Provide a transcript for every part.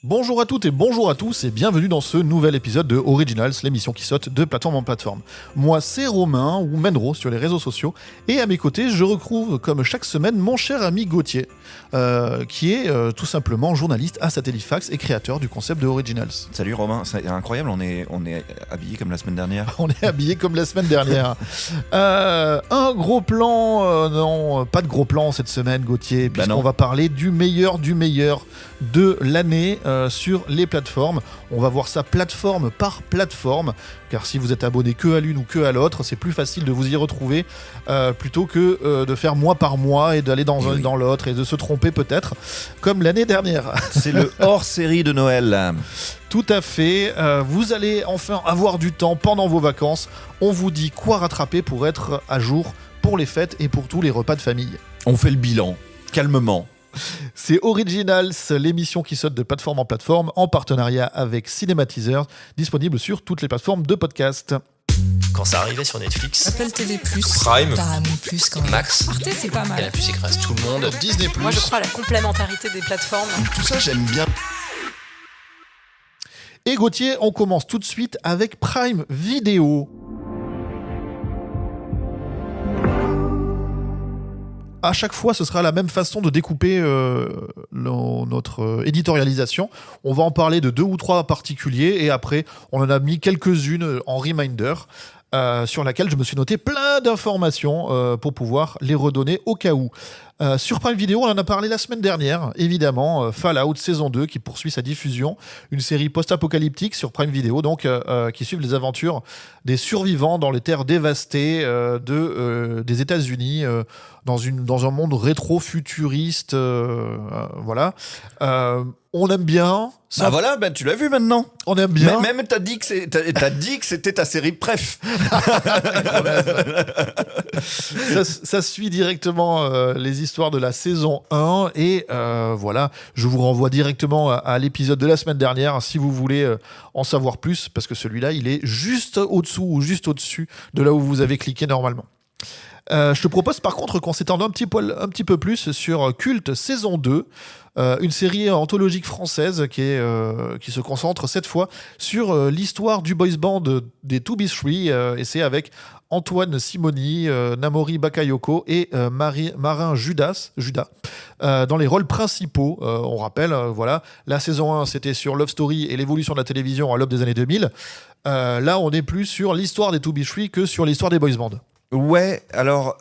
Bonjour à toutes et bonjour à tous et bienvenue dans ce nouvel épisode de Originals, l'émission qui saute de plateforme en plateforme. Moi c'est Romain ou Menro sur les réseaux sociaux et à mes côtés je retrouve comme chaque semaine mon cher ami Gauthier qui est tout simplement journaliste à Satellifax et créateur du concept de Originals. Salut Romain, c'est incroyable, on est habillé comme la semaine dernière. On est habillé comme la semaine dernière. Un gros plan, non pas de gros plan cette semaine Gauthier, puisqu'on va parler du meilleur de l'année sur les plateformes. On va voir ça plateforme par plateforme, car si vous êtes abonné que à l'une ou que à l'autre, c'est plus facile de vous y retrouver plutôt que de faire mois par mois et d'aller dans un et dans l'autre et de se tromper peut-être, comme l'année dernière. C'est le hors-série de Noël. Tout à fait, vous allez enfin avoir du temps pendant vos vacances. On vous dit quoi rattraper pour être à jour pour les fêtes et pour tous les repas de famille. On fait le bilan, calmement. C'est Originals, l'émission qui saute de plateforme en plateforme en partenariat avec Cinématiseurs, disponible sur toutes les plateformes de podcast. Quand ça arrivait sur Netflix, Apple TV+, Prime, Paramount+, quand même. Max, Arte, c'est pas mal. Canal+, écrase tout le monde. Disney+. Moi je crois à la complémentarité des plateformes. Tout ça j'aime bien. Et Gauthier, on commence tout de suite avec Prime Video. À chaque fois, ce sera la même façon de découper notre éditorialisation. On va en parler de 2 ou 3 particuliers et après, on en a mis quelques-unes en reminder sur laquelle je me suis noté plein d'informations pour pouvoir les redonner au cas où. Sur Prime Video, on en a parlé la semaine dernière, évidemment, Fallout saison 2 qui poursuit sa diffusion, une série post-apocalyptique sur Prime Video, donc qui suit les aventures des survivants dans les terres dévastées des États-Unis, dans un monde rétro-futuriste, voilà. On aime bien. Ça... Ah voilà, ben tu l'as vu maintenant. On aime bien. Même t'as dit que c'était ta série préf. ça suit directement les histoires de la saison 1 et voilà, je vous renvoie directement à l'épisode de la semaine dernière si vous voulez en savoir plus, parce que celui-là, il est juste au-dessous ou juste au-dessus de là où vous avez cliqué normalement. Je te propose par contre qu'on s'étende un petit peu plus sur Culte saison 2, une série anthologique française qui se concentre cette fois sur l'histoire du boys band des 2B3 et c'est avec Antoine Simoni, Namori Bakayoko et Marin Judas dans les rôles principaux. On rappelle, voilà, la saison 1 c'était sur Love Story et l'évolution de la télévision à l'aube des années 2000. Là on est plus sur l'histoire des 2B3 que sur l'histoire des boys band. Ouais, alors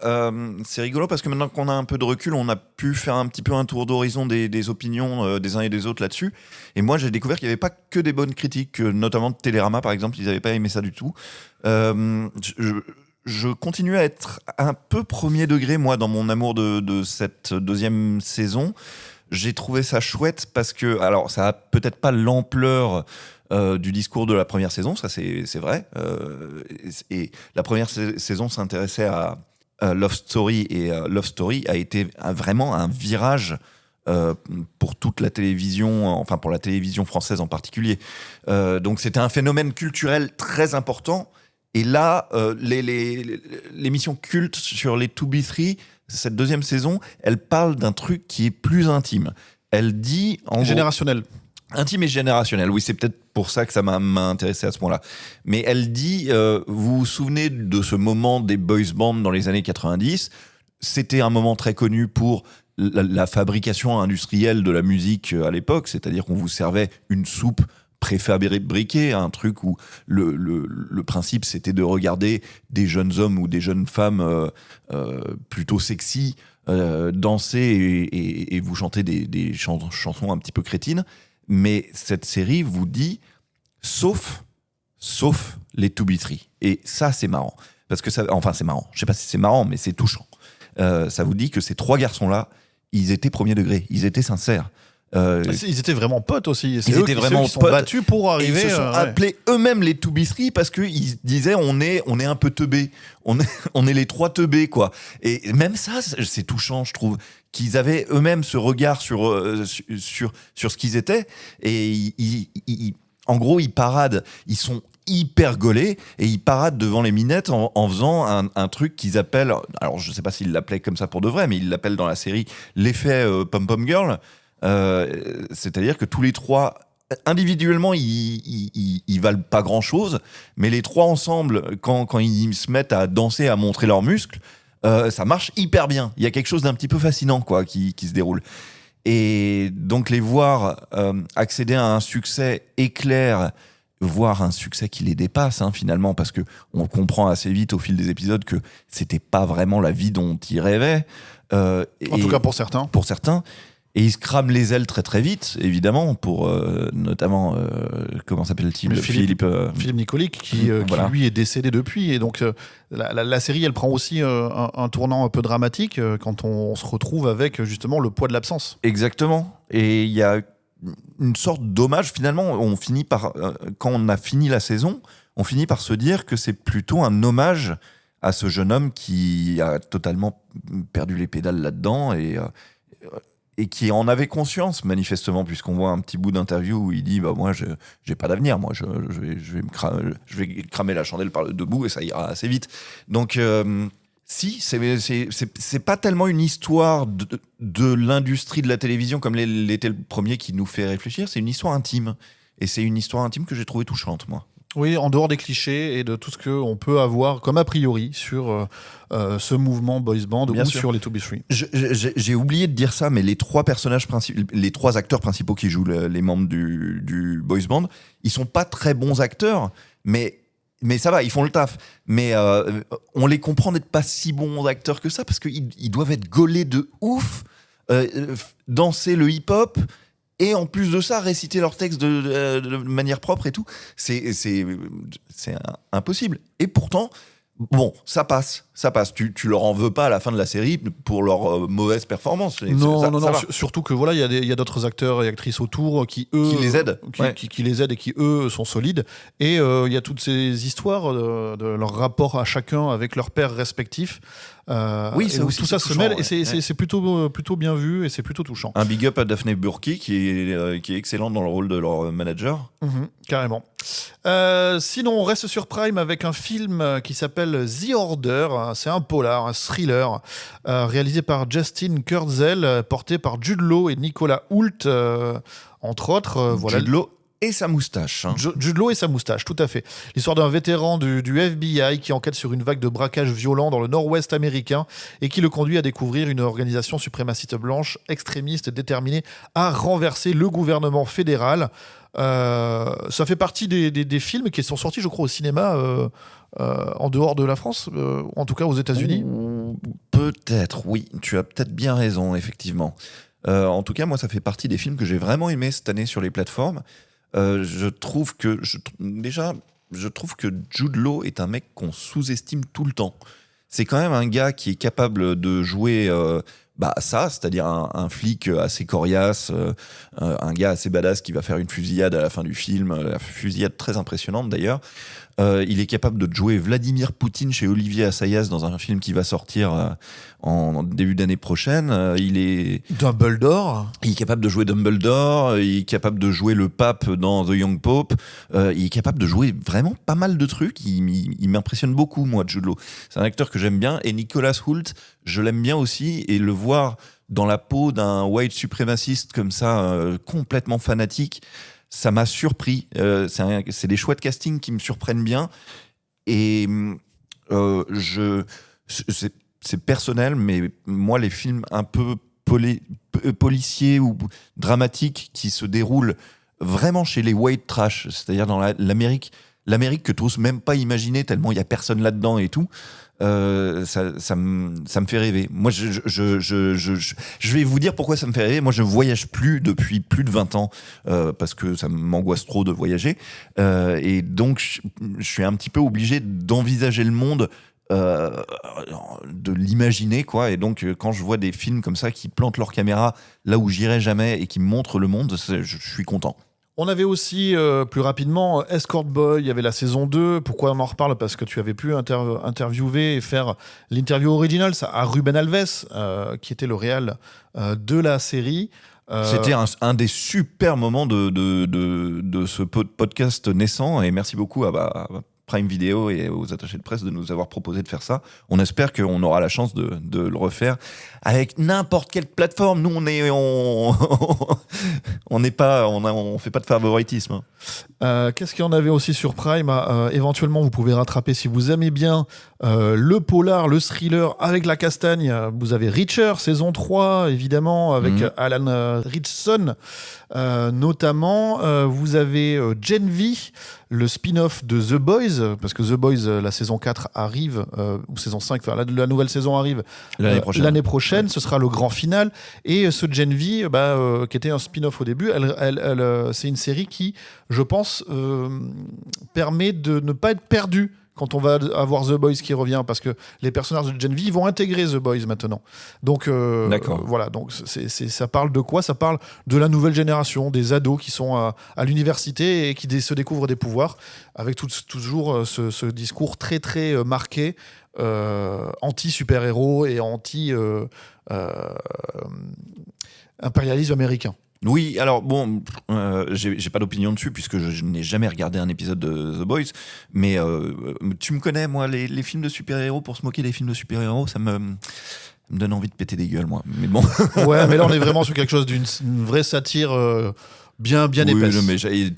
c'est rigolo parce que maintenant qu'on a un peu de recul, on a pu faire un petit peu un tour d'horizon des opinions des uns et des autres là-dessus. Et moi, j'ai découvert qu'il n'y avait pas que des bonnes critiques, notamment de Télérama par exemple, ils n'avaient pas aimé ça du tout. Je continue à être un peu premier degré, moi, dans mon amour de cette deuxième saison. J'ai trouvé ça chouette parce que, alors, ça a peut-être pas l'ampleur du discours de la première saison, ça c'est vrai. Et la première saison s'intéressait à Love Story et Love Story a été vraiment un virage pour toute la télévision, enfin pour la télévision française en particulier. Donc c'était un phénomène culturel très important. Et là, l'émission culte sur les 2B3, cette deuxième saison, elle parle d'un truc qui est plus intime. Elle dit... Générationnel. Intime et générationnel, oui, c'est peut-être pour ça que ça m'a intéressé à ce point-là. Mais elle dit, vous vous souvenez de ce moment des boys bands dans les années 90 ? C'était un moment très connu pour la fabrication industrielle de la musique à l'époque, c'est-à-dire qu'on vous servait une soupe préfabriquée, un truc où le principe c'était de regarder des jeunes hommes ou des jeunes femmes plutôt sexy danser et vous chanter des chansons un petit peu crétines. Mais cette série vous dit sauf les 2B3. Et ça, c'est marrant. Parce que ça, enfin, c'est marrant. Je sais pas si c'est marrant, mais c'est touchant. Ça vous dit que ces 3 garçons-là, ils étaient premier degré. Ils étaient sincères. Ils étaient vraiment potes aussi. Ils étaient vraiment qui sont potes. battus pour arriver. Ils se sont appelés eux-mêmes les 2B3 parce qu'ils disaient on est un peu teubés. On est les 3 teubés, quoi. Et même ça, c'est touchant, je trouve. Qu'ils avaient eux-mêmes ce regard sur ce qu'ils étaient. Et en gros, ils paradent. Ils sont hyper gaulés et ils paradent devant les minettes en faisant un truc qu'ils appellent, alors je sais pas s'ils l'appelaient comme ça pour de vrai, mais ils l'appellent dans la série l'effet Pom Pom Girl. C'est-à-dire que tous les 3 individuellement, ils valent pas grand-chose, mais les trois ensemble, quand ils se mettent à danser, à montrer leurs muscles, ça marche hyper bien. Il y a quelque chose d'un petit peu fascinant quoi, qui se déroule. Et donc les voir accéder à un succès éclair, voire un succès qui les dépasse finalement, parce que on comprend assez vite au fil des épisodes que c'était pas vraiment la vie dont ils rêvaient. En tout cas pour certains. Pour certains. Et ils se crament les ailes très très vite, évidemment, pour notamment, comment s'appelle-t-il, Philippe Nicolic, qui voilà. lui est décédé depuis. Et donc la série, elle prend aussi un tournant un peu dramatique quand on se retrouve avec justement le poids de l'absence. Exactement. Et il y a une sorte d'hommage, finalement, on finit par, quand on a fini la saison, on finit par se dire que c'est plutôt un hommage à ce jeune homme qui a totalement perdu les pédales là-dedans et qui en avait conscience manifestement, puisqu'on voit un petit bout d'interview où il dit moi j'ai pas d'avenir, moi je vais cramer la chandelle par le debout et ça ira assez vite. Donc si c'est pas tellement une histoire de l'industrie de la télévision comme l'était le premier qui nous fait réfléchir, c'est une histoire intime, et c'est une histoire intime que j'ai trouvée touchante, moi. Oui, en dehors des clichés et de tout ce qu'on peut avoir comme a priori sur ce mouvement boys band Bien ou sûr. sur les To Be Free. J'ai oublié de dire ça, mais les trois acteurs principaux qui jouent les membres du boys band, ils sont pas très bons acteurs, mais ça va, ils font le taf. Mais on les comprend d'être pas si bons acteurs que ça, parce qu'ils doivent être gaulés de ouf, danser le hip-hop, et en plus de ça, réciter leurs textes de manière propre et tout. C'est impossible. Et pourtant, bon, ça passe. Tu leur en veux pas à la fin de la série pour leur mauvaise performance. Non, Ça va. surtout que voilà, il y a d'autres acteurs et actrices autour qui eux Qui les aident. qui les aident et qui eux sont solides. Et il y a toutes ces histoires de leur rapport à chacun avec leurs pères respectifs. Oui, et ça où aussi, tout ça c'est se mêle, touchant, et ouais. c'est plutôt bien vu et c'est plutôt touchant. Un big up à Daphne Burki qui est excellente dans le rôle de leur manager. Carrément. Sinon, on reste sur Prime avec un film qui s'appelle The Order. C'est un polar, un thriller, réalisé par Justin Kurzel, porté par Jude Law et Nicolas Hoult, entre autres. Voilà. Jude Law et sa moustache. Jude Law et sa moustache, tout à fait. L'histoire d'un vétéran du FBI qui enquête sur une vague de braquages violents dans le nord-ouest américain et qui le conduit à découvrir une organisation suprémaciste blanche, extrémiste, déterminée à renverser le gouvernement fédéral. Ça fait partie des films qui sont sortis, je crois, au cinéma en dehors de la France, en tout cas aux États-Unis. Peut-être, oui. Tu as peut-être bien raison, effectivement. En tout cas, moi, ça fait partie des films que j'ai vraiment aimés cette année sur les plateformes. Je trouve que Jude Law est un mec qu'on sous-estime tout le temps. C'est quand même un gars qui est capable de jouer ça, c'est-à-dire un flic assez coriace, un gars assez badass qui va faire une fusillade à la fin du film, la fusillade très impressionnante d'ailleurs. Il est capable de jouer Vladimir Poutine chez Olivier Assayas dans un film qui va sortir en début d'année prochaine. Il est Dumbledore. Il est capable de jouer Dumbledore, il est capable de jouer le pape dans The Young Pope, il est capable de jouer vraiment pas mal de trucs. Il m'impressionne beaucoup, moi, Jude Law. C'est un acteur que j'aime bien. Et Nicolas Hoult, je l'aime bien aussi. Et le voir dans la peau d'un white suprémaciste comme ça, complètement fanatique, ça m'a surpris. C'est des choix de casting qui me surprennent bien. Et c'est personnel, mais moi, les films un peu policiers ou dramatiques qui se déroulent vraiment chez les white trash, c'est-à-dire dans l'Amérique que tu n'oses même pas imaginer tellement il n'y a personne là-dedans et tout, ça me fait rêver. Moi, je vais vous dire pourquoi ça me fait rêver. Moi, je ne voyage plus depuis plus de 20 ans parce que ça m'angoisse trop de voyager. Et donc, je suis un petit peu obligé d'envisager le monde, de l'imaginer, quoi. Et donc, quand je vois des films comme ça qui plantent leur caméra là où j'irai jamais et qui me montrent le monde, je suis content. On avait aussi, plus rapidement, Escort Boy, il y avait la saison 2. Pourquoi on en reparle ? Parce que tu avais pu interviewer et faire l'interview originale à Ruben Alves, qui était le réal de la série. C'était un des super moments de ce podcast naissant, et merci beaucoup à Prime Video et aux attachés de presse de nous avoir proposé de faire ça. On espère qu'on aura la chance de le refaire avec n'importe quelle plateforme. Nous, on fait pas de favoritisme. Qu'est-ce qu'il y en avait aussi sur Prime? Éventuellement, vous pouvez rattraper si vous aimez bien le polar, le thriller avec la castagne. Vous avez Reacher, saison 3, évidemment, avec Alan Ritchson, notamment. Vous avez Gen V, le spin-off de The Boys, parce que The Boys, la saison 4 arrive, ou saison 5, enfin la nouvelle saison arrive l'année prochaine. Ce sera le grand final. Et ce Gen V, qui était un spin-off au début, c'est une série qui, je pense, permet de ne pas être perdu quand on va avoir The Boys qui revient, parce que les personnages de Gen V vont intégrer The Boys maintenant. Donc voilà, donc ça parle de quoi? Ça parle de la nouvelle génération, des ados qui sont à l'université et qui se découvrent des pouvoirs, avec toujours ce discours très très marqué, anti-super-héros et anti-impérialisme américain. Oui, alors bon, j'ai pas d'opinion dessus puisque je n'ai jamais regardé un épisode de The Boys, mais tu me connais, moi, les films de super-héros, pour se moquer des films de super-héros, ça me donne envie de péter des gueules, moi. Mais bon. Ouais, mais là on est vraiment sur quelque chose d'une vraie satire bien épaisse. Mais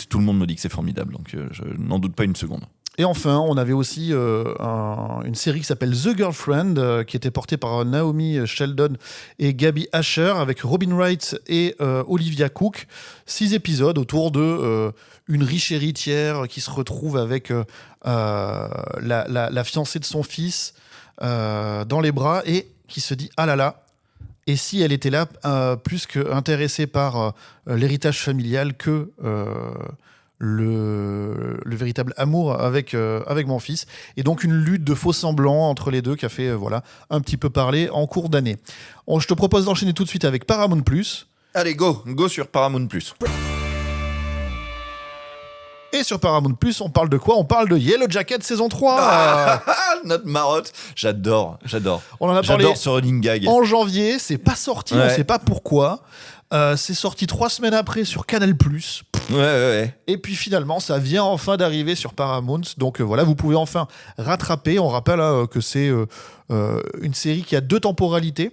tout le monde me dit que c'est formidable, donc je n'en doute pas une seconde. Et enfin, on avait aussi une série qui s'appelle The Girlfriend, qui était portée par Naomi Sheldon et Gaby Asher, avec Robin Wright et Olivia Cook. 6 épisodes autour de une riche héritière qui se retrouve avec la fiancée de son fils dans les bras et qui se dit « Ah là là !» Et si elle était là, plus qu'intéressée par l'héritage familial que le véritable amour avec mon fils, et donc une lutte de faux semblants entre les deux qui a fait un petit peu parler en cours d'année. Je te propose d'enchaîner tout de suite avec Paramount+. Allez, go sur Paramount+. Et sur Paramount+, on parle de quoi? On parle de Yellow Jacket saison 3. Notre marotte, j'adore. On en a parlé ce running gag. En janvier, c'est pas sorti, Ouais. on sait pas pourquoi. C'est sorti 3 semaines après sur Canal+. Ouais. Et puis finalement, ça vient enfin d'arriver sur Paramount. Donc voilà, vous pouvez enfin rattraper. On rappelle que c'est une série qui a 2 temporalités.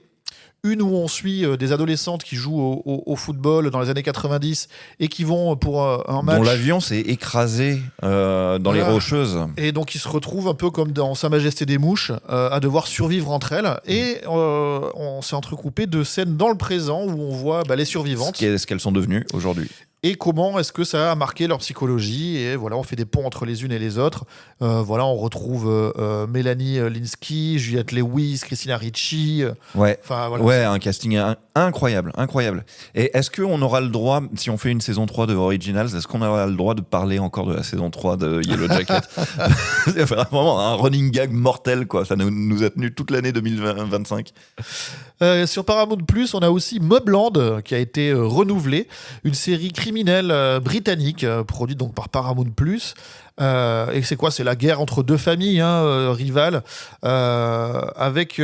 Une où on suit des adolescentes qui jouent au football dans les années 90 et qui vont pour un match. Dont l'avion s'est écrasé dans les Rocheuses. Et donc ils se retrouvent un peu comme dans Sa Majesté des Mouches, à devoir survivre entre elles. Et on s'est entrecoupé de scènes dans le présent où on voit les survivantes. Ce qu'elles sont devenues aujourd'hui. Et comment est-ce que ça a marqué leur psychologie. Et voilà, on fait des ponts entre les unes et les autres. On retrouve Mélanie Linsky, Juliette Lewis, Christina Ricci. Ouais, voilà. Ouais, un casting incroyable. Et est-ce qu'on aura le droit, si on fait une saison 3 de Originals, est-ce qu'on aura le droit de parler encore de la saison 3 de Yellow Jacket? C'est vraiment un running gag mortel, quoi. Ça nous a tenu toute l'année 2025. Sur Paramount+, on a aussi Mobland qui a été renouvelé, une série criminelle britannique produite donc par Paramount+. Et c'est quoi? C'est la guerre entre 2 familles rivales, avec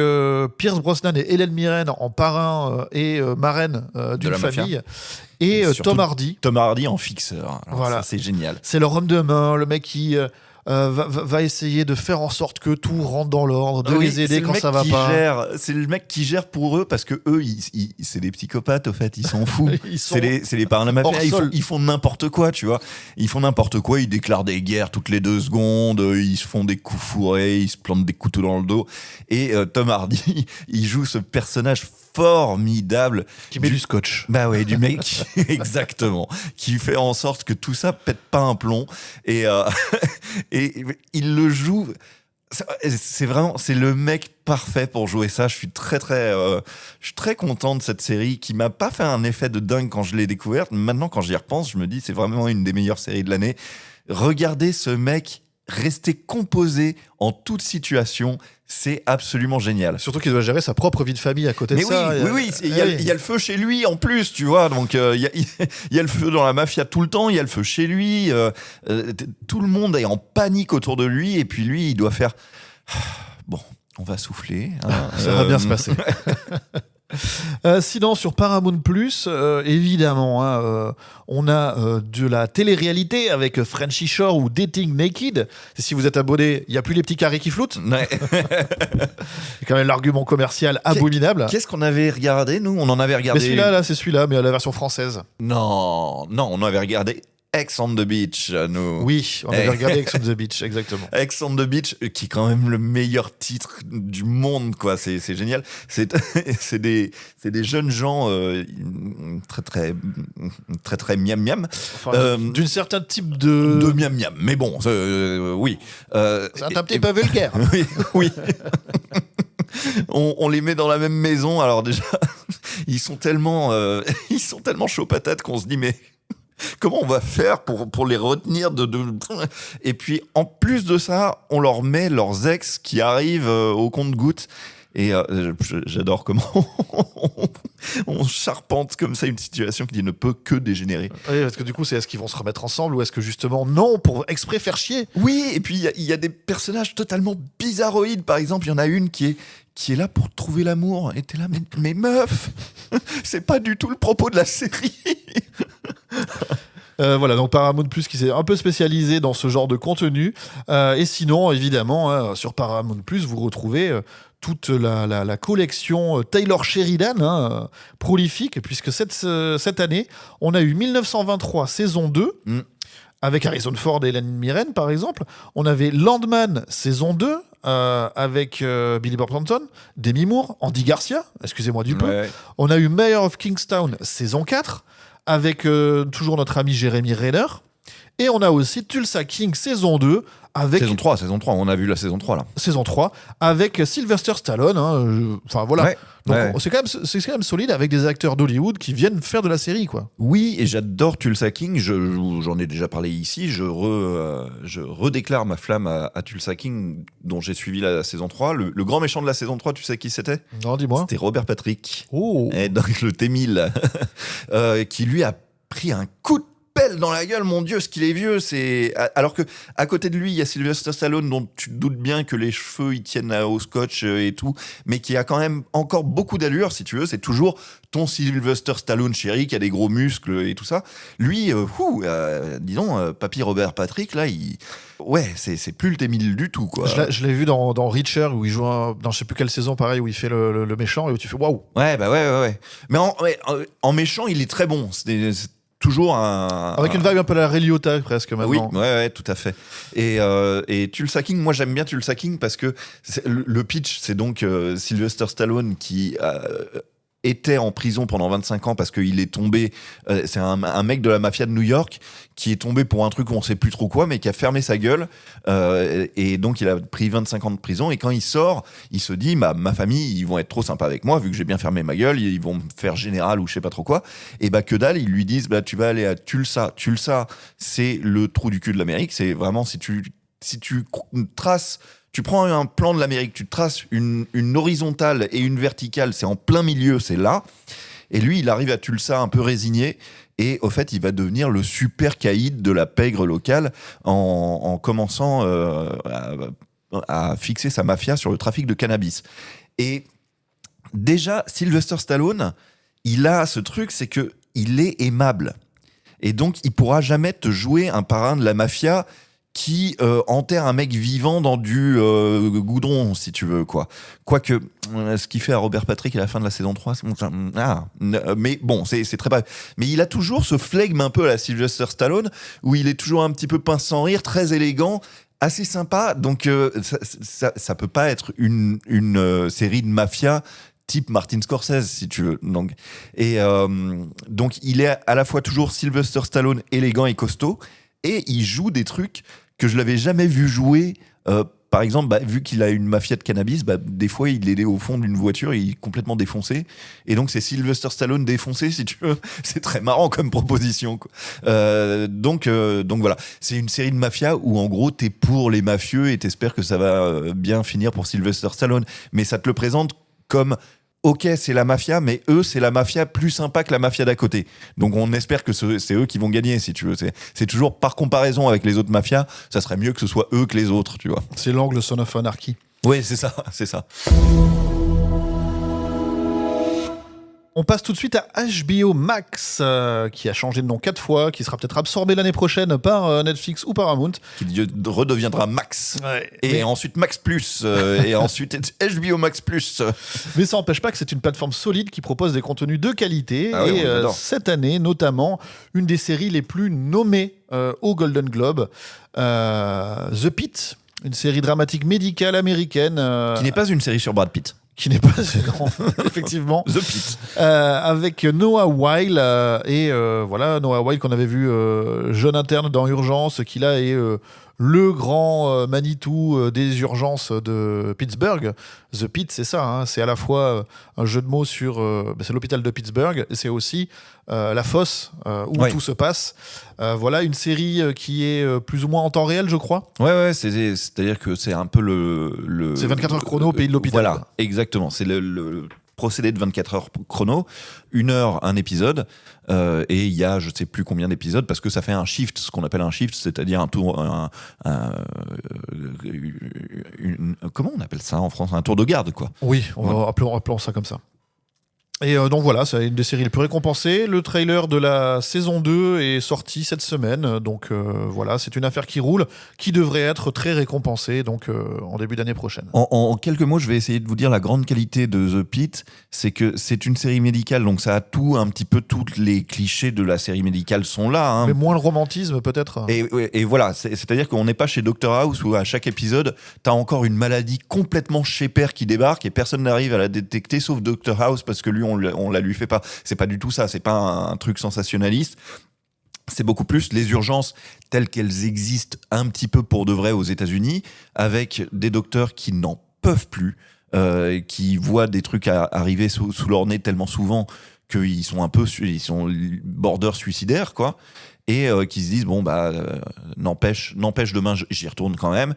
Pierce Brosnan et Hélène Mirren en parrain et marraine d'une famille. Et Tom Hardy. Tom Hardy en fixeur. Alors voilà. Ça, c'est génial. C'est leur homme de main, le mec qui va essayer de faire en sorte que tout rentre dans l'ordre, de les aider quand ça va pas. C'est le mec qui gère pour eux, parce que eux, c'est des psychopathes, au fait, ils sont fous. C'est les parrains de la mafia. Ils font n'importe quoi, tu vois. Ils font n'importe quoi, ils déclarent des guerres toutes les 2 secondes, ils se font des coups fourrés, ils se plantent des couteaux dans le dos. Et Tom Hardy, il joue ce personnage formidable qui met du scotch. Bah ouais, du mec exactement, qui fait en sorte que tout ça pète pas un plomb, et il le joue. C'est le mec parfait pour jouer ça. Je suis très content de cette série qui m'a pas fait un effet de dingue quand je l'ai découverte. Maintenant, quand j'y repense, je me dis c'est vraiment une des meilleures séries de l'année. Regardez ce mec rester composé en toute situation, c'est absolument génial. Surtout qu'il doit gérer sa propre vie de famille à côté de ça. Oui, il y a le feu chez lui en plus, tu vois. Donc il y a le feu dans la mafia tout le temps, il y a le feu chez lui. Tout le monde est en panique autour de lui, et puis lui, il doit faire bon, on va souffler. Ça va bien se passer. Sinon, sur Paramount+, évidemment, hein, on a de la télé-réalité avec Frenchy Shore ou Dating Naked. Et si vous êtes abonné, il n'y a plus les petits carrés qui floutent. Ouais. C'est quand même l'argument commercial abominable. Qu'est-ce qu'on avait regardé, nous? On en avait regardé. Mais celui-là, là, c'est celui-là, mais la version française. Non, on avait regardé Ex on the Beach, nous. Oui, on avait regardé Ex on the Beach, exactement. Ex on the Beach, qui est quand même le meilleur titre du monde, quoi. C'est génial. C'est des jeunes gens très miam miam. Enfin, d'une certaine type de miam miam. Mais bon, oui. C'est un petit peu vulgaire. Oui. On les met dans la même maison. Alors déjà, ils sont tellement chauds patates qu'on se dit mais comment on va faire pour les retenir de... Et puis, en plus de ça, on leur met leurs ex qui arrivent au compte-gouttes. Et j'adore comment on charpente comme ça une situation qui ne peut que dégénérer. Oui, parce que du coup, c'est est-ce qu'ils vont se remettre ensemble ou est-ce que justement, non, pour exprès faire chier? Oui, et puis il y a des personnages totalement bizarroïdes. Par exemple, il y en a une qui est là pour trouver l'amour. Et t'es là, mais meuf, c'est pas du tout le propos de la série. Voilà, donc Paramount+, qui s'est un peu spécialisé dans ce genre de contenu. Et sinon, évidemment, hein, sur Paramount+, vous retrouvez toute la collection Taylor Sheridan, hein, prolifique, puisque cette année, on a eu 1923 saison 2, avec Harrison Ford et Helen Mirren, par exemple. On avait Landman saison 2, avec Billy Bob Thornton, Demi Moore, Andy Garcia, excusez-moi du peu. Ouais. On a eu Mayor of Kingstown saison 4, avec toujours notre ami Jeremy Renner. Et on a aussi Tulsa King saison 2, avec... Saison 3, on a vu la saison 3 là. Saison 3, avec Sylvester Stallone. Enfin voilà. Ouais. Donc, Ouais. c'est quand même solide avec des acteurs d'Hollywood qui viennent faire de la série, quoi. Oui, et j'adore Tulsa King, j'en ai déjà parlé ici, je redéclare ma flamme à Tulsa King, dont j'ai suivi la saison 3. Le grand méchant de la saison 3, tu sais qui c'était? Non, dis-moi. C'était Robert Patrick, Oh. et donc le T-1000, qui lui a pris un coup de pelle dans la gueule, mon Dieu, ce qu'il est vieux. Alors que à côté de lui, il y a Sylvester Stallone, dont tu te doutes bien que les cheveux ils tiennent au scotch et tout, mais qui a quand même encore beaucoup d'allure, si tu veux. C'est toujours ton Sylvester Stallone chéri qui a des gros muscles et tout ça. Lui, disons, papy Robert Patrick, là, ouais, c'est plus le T-1000 du tout, quoi. Je l'ai vu dans Reacher, où il joue dans je sais plus quelle saison, pareil, où il fait le méchant, et où tu fais waouh. Ouais, bah ouais. Mais en méchant, il est très bon. C'est toujours Avec une vibe un peu à la Ray Liotta, presque, maintenant. Oui, ouais, tout à fait. Et Tulsa King, moi j'aime bien Tulsa King parce que le pitch, c'est donc Sylvester Stallone qui était en prison pendant 25 ans parce qu'il est tombé, c'est un mec de la mafia de New York qui est tombé pour un truc on sait plus trop quoi, mais qui a fermé sa gueule, et donc il a pris 25 ans de prison, et quand il sort, il se dit ma famille, ils vont être trop sympas avec moi vu que j'ai bien fermé ma gueule, ils vont me faire général ou je sais pas trop quoi, et que dalle, ils lui disent tu vas aller à Tulsa, c'est le trou du cul de l'Amérique, c'est vraiment si tu traces, tu prends un plan de l'Amérique, tu traces une horizontale et une verticale, c'est en plein milieu, c'est là. Et lui, il arrive à Tulsa un peu résigné, et au fait, il va devenir le super caïd de la pègre locale en commençant à fixer sa mafia sur le trafic de cannabis. Et déjà, Sylvester Stallone, il a ce truc, c'est que il est aimable. Et donc, il pourra jamais te jouer un parrain de la mafia qui enterre un mec vivant dans du goudron, si tu veux, quoi. Quoique, ce qu'il fait à Robert Patrick à la fin de la saison 3, mais bon, c'est très bref. Mais il a toujours ce flegme un peu à la Sylvester Stallone, où il est toujours un petit peu pince sans rire, très élégant, assez sympa. Donc, ça peut pas être une série de mafia type Martin Scorsese, si tu veux. Donc, il est à la fois toujours Sylvester Stallone élégant et costaud, et il joue des trucs que je l'avais jamais vu jouer. Par exemple, vu qu'il a une mafia de cannabis, des fois il est au fond d'une voiture, il est complètement défoncé, et donc c'est Sylvester Stallone défoncé, si tu veux. C'est très marrant comme proposition, quoi. Donc voilà, c'est une série de mafia où en gros t'es pour les mafieux et t'espères que ça va bien finir pour Sylvester Stallone, mais ça te le présente comme ok, c'est la mafia, mais eux, c'est la mafia plus sympa que la mafia d'à côté. Donc on espère que c'est eux qui vont gagner, si tu veux. C'est toujours par comparaison avec les autres mafias, ça serait mieux que ce soit eux que les autres, tu vois. C'est l'angle Son of Anarchy. Oui, c'est ça, c'est ça. On passe tout de suite à HBO Max, qui a changé de nom 4 fois, qui sera peut-être absorbé l'année prochaine par Netflix ou Paramount. Qui redeviendra Max. Ouais. Et ensuite Max Plus. Et ensuite HBO Max Plus. Mais ça n'empêche pas que c'est une plateforme solide qui propose des contenus de qualité. Ah oui, et on l'adore. cette année, notamment, une des séries les plus nommées au Golden Globe, The Pitt, une série dramatique médicale américaine. Qui n'est pas une série sur Brad Pitt. Qui n'est pas non, effectivement. The Pitt. Avec Noah Wyle voilà Noah Wyle qu'on avait vu jeune interne dans Urgence, qui là est le grand Manitou des urgences de Pittsburgh. The Pitt, c'est ça, hein, c'est à la fois un jeu de mots sur c'est l'hôpital de Pittsburgh, et c'est aussi la fosse où Ouais. tout se passe. Voilà une série qui est plus ou moins en temps réel, je crois. Ouais, c'est-à-dire que c'est un peu le C'est 24 heures chrono au pays de l'hôpital, Voilà, quoi. exactement. C'est le procédé de 24 heures chrono, 1 heure un épisode, et il y a je sais plus combien d'épisodes, parce que ça fait un shift, ce qu'on appelle un shift, c'est-à-dire un tour, comment on appelle ça en France, un tour de garde, quoi. Oui, appelons ça comme ça. Et donc voilà, c'est une des séries les plus récompensées. Le trailer de la saison 2 est sorti cette semaine. Donc voilà, c'est une affaire qui roule, qui devrait être très récompensée donc, en début d'année prochaine. En quelques mots, je vais essayer de vous dire la grande qualité de The Pitt, c'est que c'est une série médicale, donc ça a tout, un petit peu tous les clichés de la série médicale sont là, hein. Mais moins le romantisme peut-être. Et voilà, c'est-à-dire qu'on n'est pas chez Doctor House où à chaque épisode, t'as encore une maladie complètement chépère qui débarque et personne n'arrive à la détecter sauf Doctor House parce que lui, on la lui fait pas. C'est pas du tout ça, c'est pas un truc sensationnaliste. C'est beaucoup plus les urgences telles qu'elles existent un petit peu pour de vrai aux États-Unis, avec des docteurs qui n'en peuvent plus, qui voient des trucs arriver sous leur nez tellement souvent qu'ils sont ils sont border suicidaires, quoi. Et qui se disent bon bah n'empêche demain j'y retourne quand même.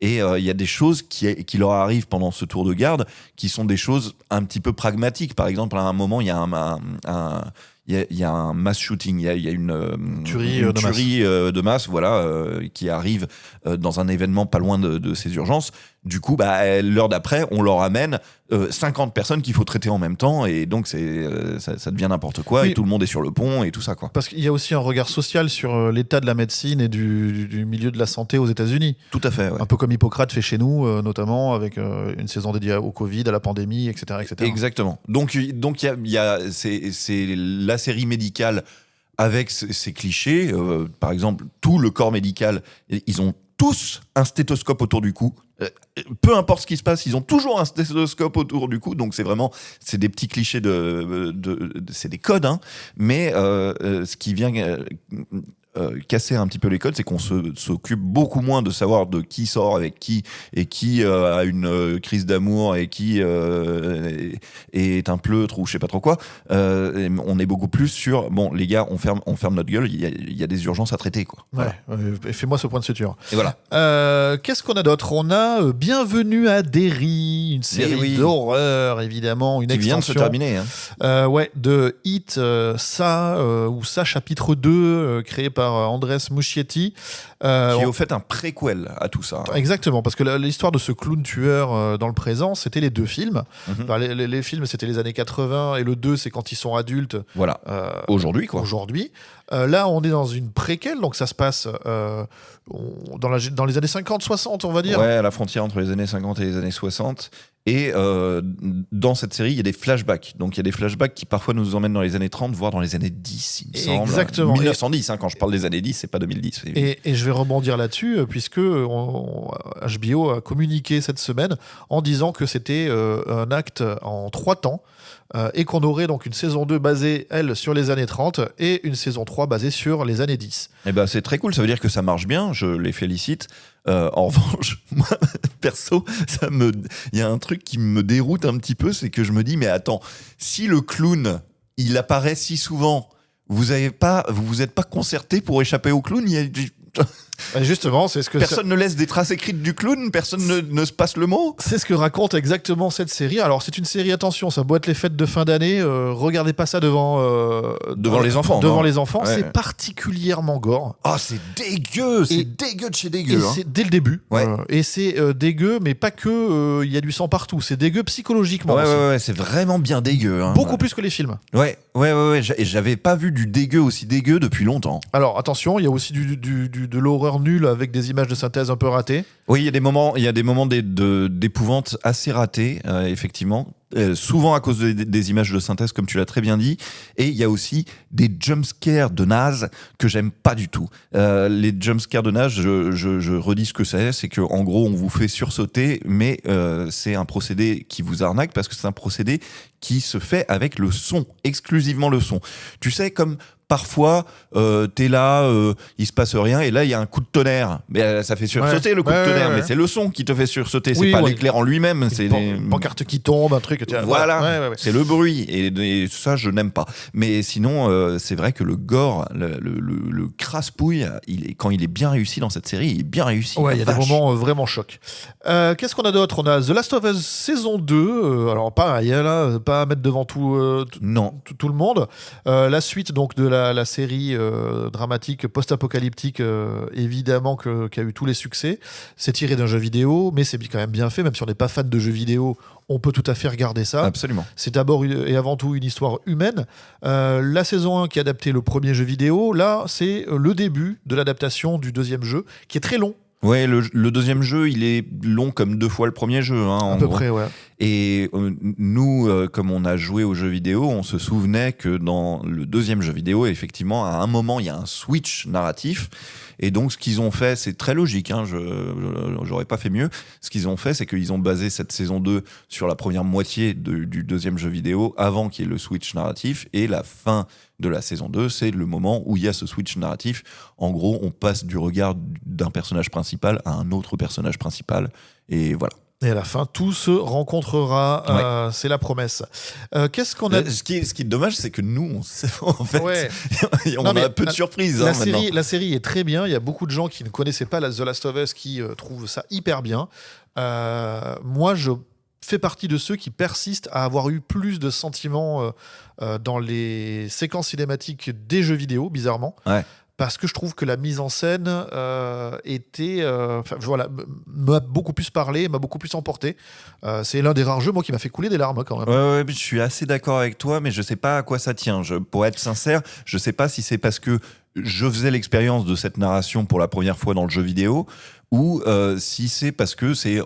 Et il y a des choses qui leur arrivent pendant ce tour de garde qui sont des choses un petit peu pragmatiques. Par exemple, à un moment il y a il y a un mass shooting, il y a une tuerie de masse, voilà, qui arrive dans un événement pas loin de ces urgences. Du coup, bah, l'heure d'après, on leur amène 50 personnes qu'il faut traiter en même temps, et donc ça devient n'importe quoi, Oui. et tout le monde est sur le pont, et tout ça, quoi. Parce qu'il y a aussi un regard social sur l'état de la médecine et du milieu de la santé aux États-Unis. Tout à fait, ouais. Un peu comme Hippocrate fait chez nous, notamment avec une saison dédiée au Covid, à la pandémie, etc. etc. Exactement. Donc c'est la série médicale avec ces clichés. Par exemple, tout le corps médical, ils ont tous un stéthoscope autour du cou. Peu importe ce qui se passe, ils ont toujours un stéthoscope autour du cou. Donc c'est des petits clichés c'est des codes, hein. Mais ce qui vient casser un petit peu les codes, c'est qu'on s'occupe beaucoup moins de savoir de qui sort avec qui, et qui a une crise d'amour, et qui est un pleutre ou je sais pas trop quoi. On est beaucoup plus sur bon les gars, on ferme notre gueule, il y a des urgences à traiter, quoi. Ouais, Voilà. et fais-moi ce point de suture. Et voilà. Qu'est-ce qu'on a d'autre ? On a Bienvenue à Derry, une série oui. d'horreur, évidemment, une Qui vient de se extension terminer, hein. ouais, de Hit, ou ça chapitre 2, créé par Andrés Muschietti. Qui est au fait un préquel à tout ça. Exactement, parce que l'histoire de ce clown tueur dans le présent, c'était les deux films. Mhm. Enfin, les films, c'était les années 80, et le 2, c'est quand ils sont adultes. Voilà. Aujourd'hui, quoi. Aujourd'hui. Là, on est dans une préquelle, donc ça se passe dans les années 50-60, on va dire. Ouais, à la frontière entre les années 50 et les années 60. Et dans cette série, il y a des flashbacks. Donc il y a des flashbacks qui parfois nous emmènent dans les années 30, voire dans les années 10, il me semble. Exactement. 1910, hein, quand je parle des années 10, c'est pas 2010. Et je vais rebondir là-dessus, puisque HBO a communiqué cette semaine en disant que c'était un acte en 3 temps, et qu'on aurait donc une saison 2 basée, elle, sur les années 30, et une saison 3 basée sur les années 10. Eh ben, c'est très cool, ça veut dire que ça marche bien, je les félicite. En revanche, moi, perso, il y a un truc qui me déroute un petit peu, c'est que je me dis, mais attends, si le clown, il apparaît si souvent, vous vous êtes pas concerté pour échapper au clown? Justement, c'est ce que Personne ne laisse des traces écrites du clown, personne ne se passe le mot. c'est ce que raconte exactement cette série. Alors c'est une série, attention, ça doit être les fêtes de fin d'année. Regardez pas ça devant les enfants. Devant non les enfants, Ouais. c'est particulièrement gore. Oh, c'est dégueu, c'est Et- dégueu de chez Et dégueu. Hein. c'est dès le début. Ouais. Et c'est dégueu, mais pas que. Il y a du sang partout. C'est dégueu psychologiquement. Ouais, aussi. ouais, c'est vraiment bien dégueu. Hein. Beaucoup plus que les films. Ouais. Et j'avais pas vu du dégueu aussi dégueu depuis longtemps. Alors attention, il y a aussi de l'horreur nulle avec des images de synthèse un peu ratées. Oui, il y a des moments d'épouvante assez ratés, effectivement. Souvent à cause des images de synthèse, comme tu l'as très bien dit. Et il y a aussi des jumpscares de naze que j'aime pas du tout. Les jumpscares de naze, je redis ce que c'est que en gros, on vous fait sursauter, mais c'est un procédé qui vous arnaque parce que c'est un procédé qui se fait avec le son, exclusivement le son. Tu sais, comme parfois, t'es là, il se passe rien, et là, il y a un coup de tonnerre. Mais ça fait sursauter le coup de tonnerre, mais c'est le son qui te fait sursauter, c'est Oui, pas ouais. l'éclair en lui-même. C'est Une pancarte qui tombe, un truc. Voilà, Ouais. c'est le bruit, et ça, je n'aime pas. Mais sinon, c'est vrai que le gore, le crasse-pouille, quand il est bien réussi dans cette série, il est bien réussi. Ouais, il y a des Vache. moments vraiment chocs. Qu'est-ce qu'on a d'autre? On a The Last of Us saison 2. Alors pareil, là, pas à mettre devant tout le monde. La suite donc de la série dramatique post-apocalyptique, évidemment qui a eu tous les succès. C'est tiré d'un jeu vidéo, mais c'est quand même bien fait. Même si on n'est pas fan de jeux vidéo, on peut tout à fait regarder ça. Absolument. C'est d'abord et avant tout une histoire humaine. La saison 1 qui adaptait le premier jeu vidéo, là c'est le début de l'adaptation du deuxième jeu, qui est très long. Ouais, le deuxième jeu, il est long comme 2 fois le premier jeu. Hein, À en peu gros. près, ouais. Et nous, comme on a joué aux jeux vidéo, on se souvenait que dans le deuxième jeu vidéo, effectivement, à un moment, il y a un switch narratif. Et donc, ce qu'ils ont fait, c'est très logique, hein, j'aurais pas fait mieux. Ce qu'ils ont fait, c'est qu'ils ont basé cette saison 2 sur la première moitié du deuxième jeu vidéo, avant qu'il y ait le switch narratif. Et la fin de la saison 2, c'est le moment où il y a ce switch narratif. En gros, on passe du regard d'un personnage principal à un autre personnage principal. Et voilà. Et à la fin, tout se rencontrera. C'est la promesse. Qu'est-ce qu'on a Ce qui est dommage, c'est que nous, on sait, en fait, Ouais. on Non, mais a peu de surprises. La hein, maintenant. série est très bien. Il y a beaucoup de gens qui ne connaissaient pas The Last of Us qui trouvent ça hyper bien. Moi, je fais partie de ceux qui persistent à avoir eu plus de sentiments dans les séquences cinématiques des jeux vidéo, bizarrement. Ouais. Parce que je trouve que la mise en scène m'a beaucoup plus parlé, m'a beaucoup plus emporté. C'est l'un des rares jeux, moi, qui m'a fait couler des larmes, quand même. Ouais, je suis assez d'accord avec toi, mais je sais pas à quoi ça tient. Pour être sincère, je sais pas si c'est parce que je faisais l'expérience de cette narration pour la première fois dans le jeu vidéo, ou si c'est parce que c'est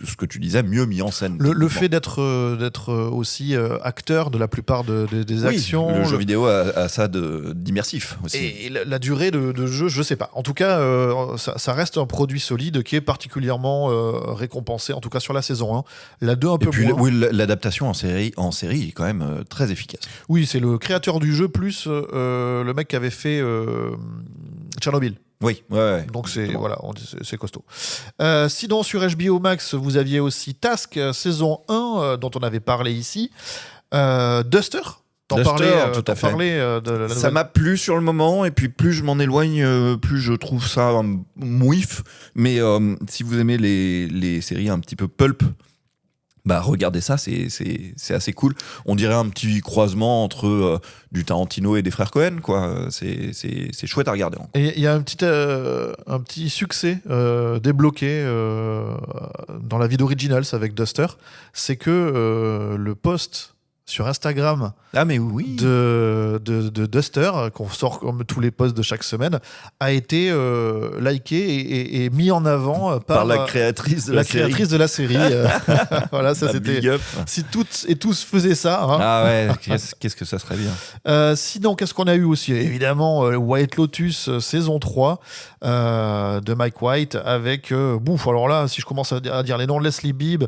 ce que tu disais, mieux mis en scène. Le fait d'être aussi acteur de la plupart des Oui, actions. le jeu vidéo a ça d'immersif aussi. Et la durée de jeu, je sais pas. En tout cas, ça reste un produit solide qui est particulièrement récompensé, en tout cas sur la saison 1. La 2 un peu Et puis moins. oui, l'adaptation en série est quand même très efficace. Oui, c'est le créateur du jeu plus le mec qui avait fait Tchernobyl. Oui, ouais. Donc c'est costaud. Sinon sur HBO Max, vous aviez aussi Task saison 1 dont on avait parlé ici. Duster. T'en parlais, tout à fait. De la Ça nouvelle. m'a plu sur le moment, et puis plus je m'en éloigne, plus je trouve ça mouif. Mais si vous aimez les séries un petit peu pulp, bah regardez ça, c'est assez cool. On dirait un petit croisement entre du Tarantino et des frères Cohen, quoi. C'est chouette à regarder. Et il y a un petit succès débloqué dans la vie d'Originals avec Duster, c'est que le post sur Instagram Ah mais oui. de Duster, qu'on sort comme tous les posts de chaque semaine, a été liké et mis en avant par la créatrice de la série. créatrice de la série. Voilà, ça La c'était. big up. Si toutes et tous faisaient ça. Hein. Ah ouais, qu'est-ce que ça serait bien. Sinon, qu'est-ce qu'on a eu aussi? Évidemment, White Lotus saison 3 de Mike White avec, alors là, si je commence à dire les noms, Leslie Bibb,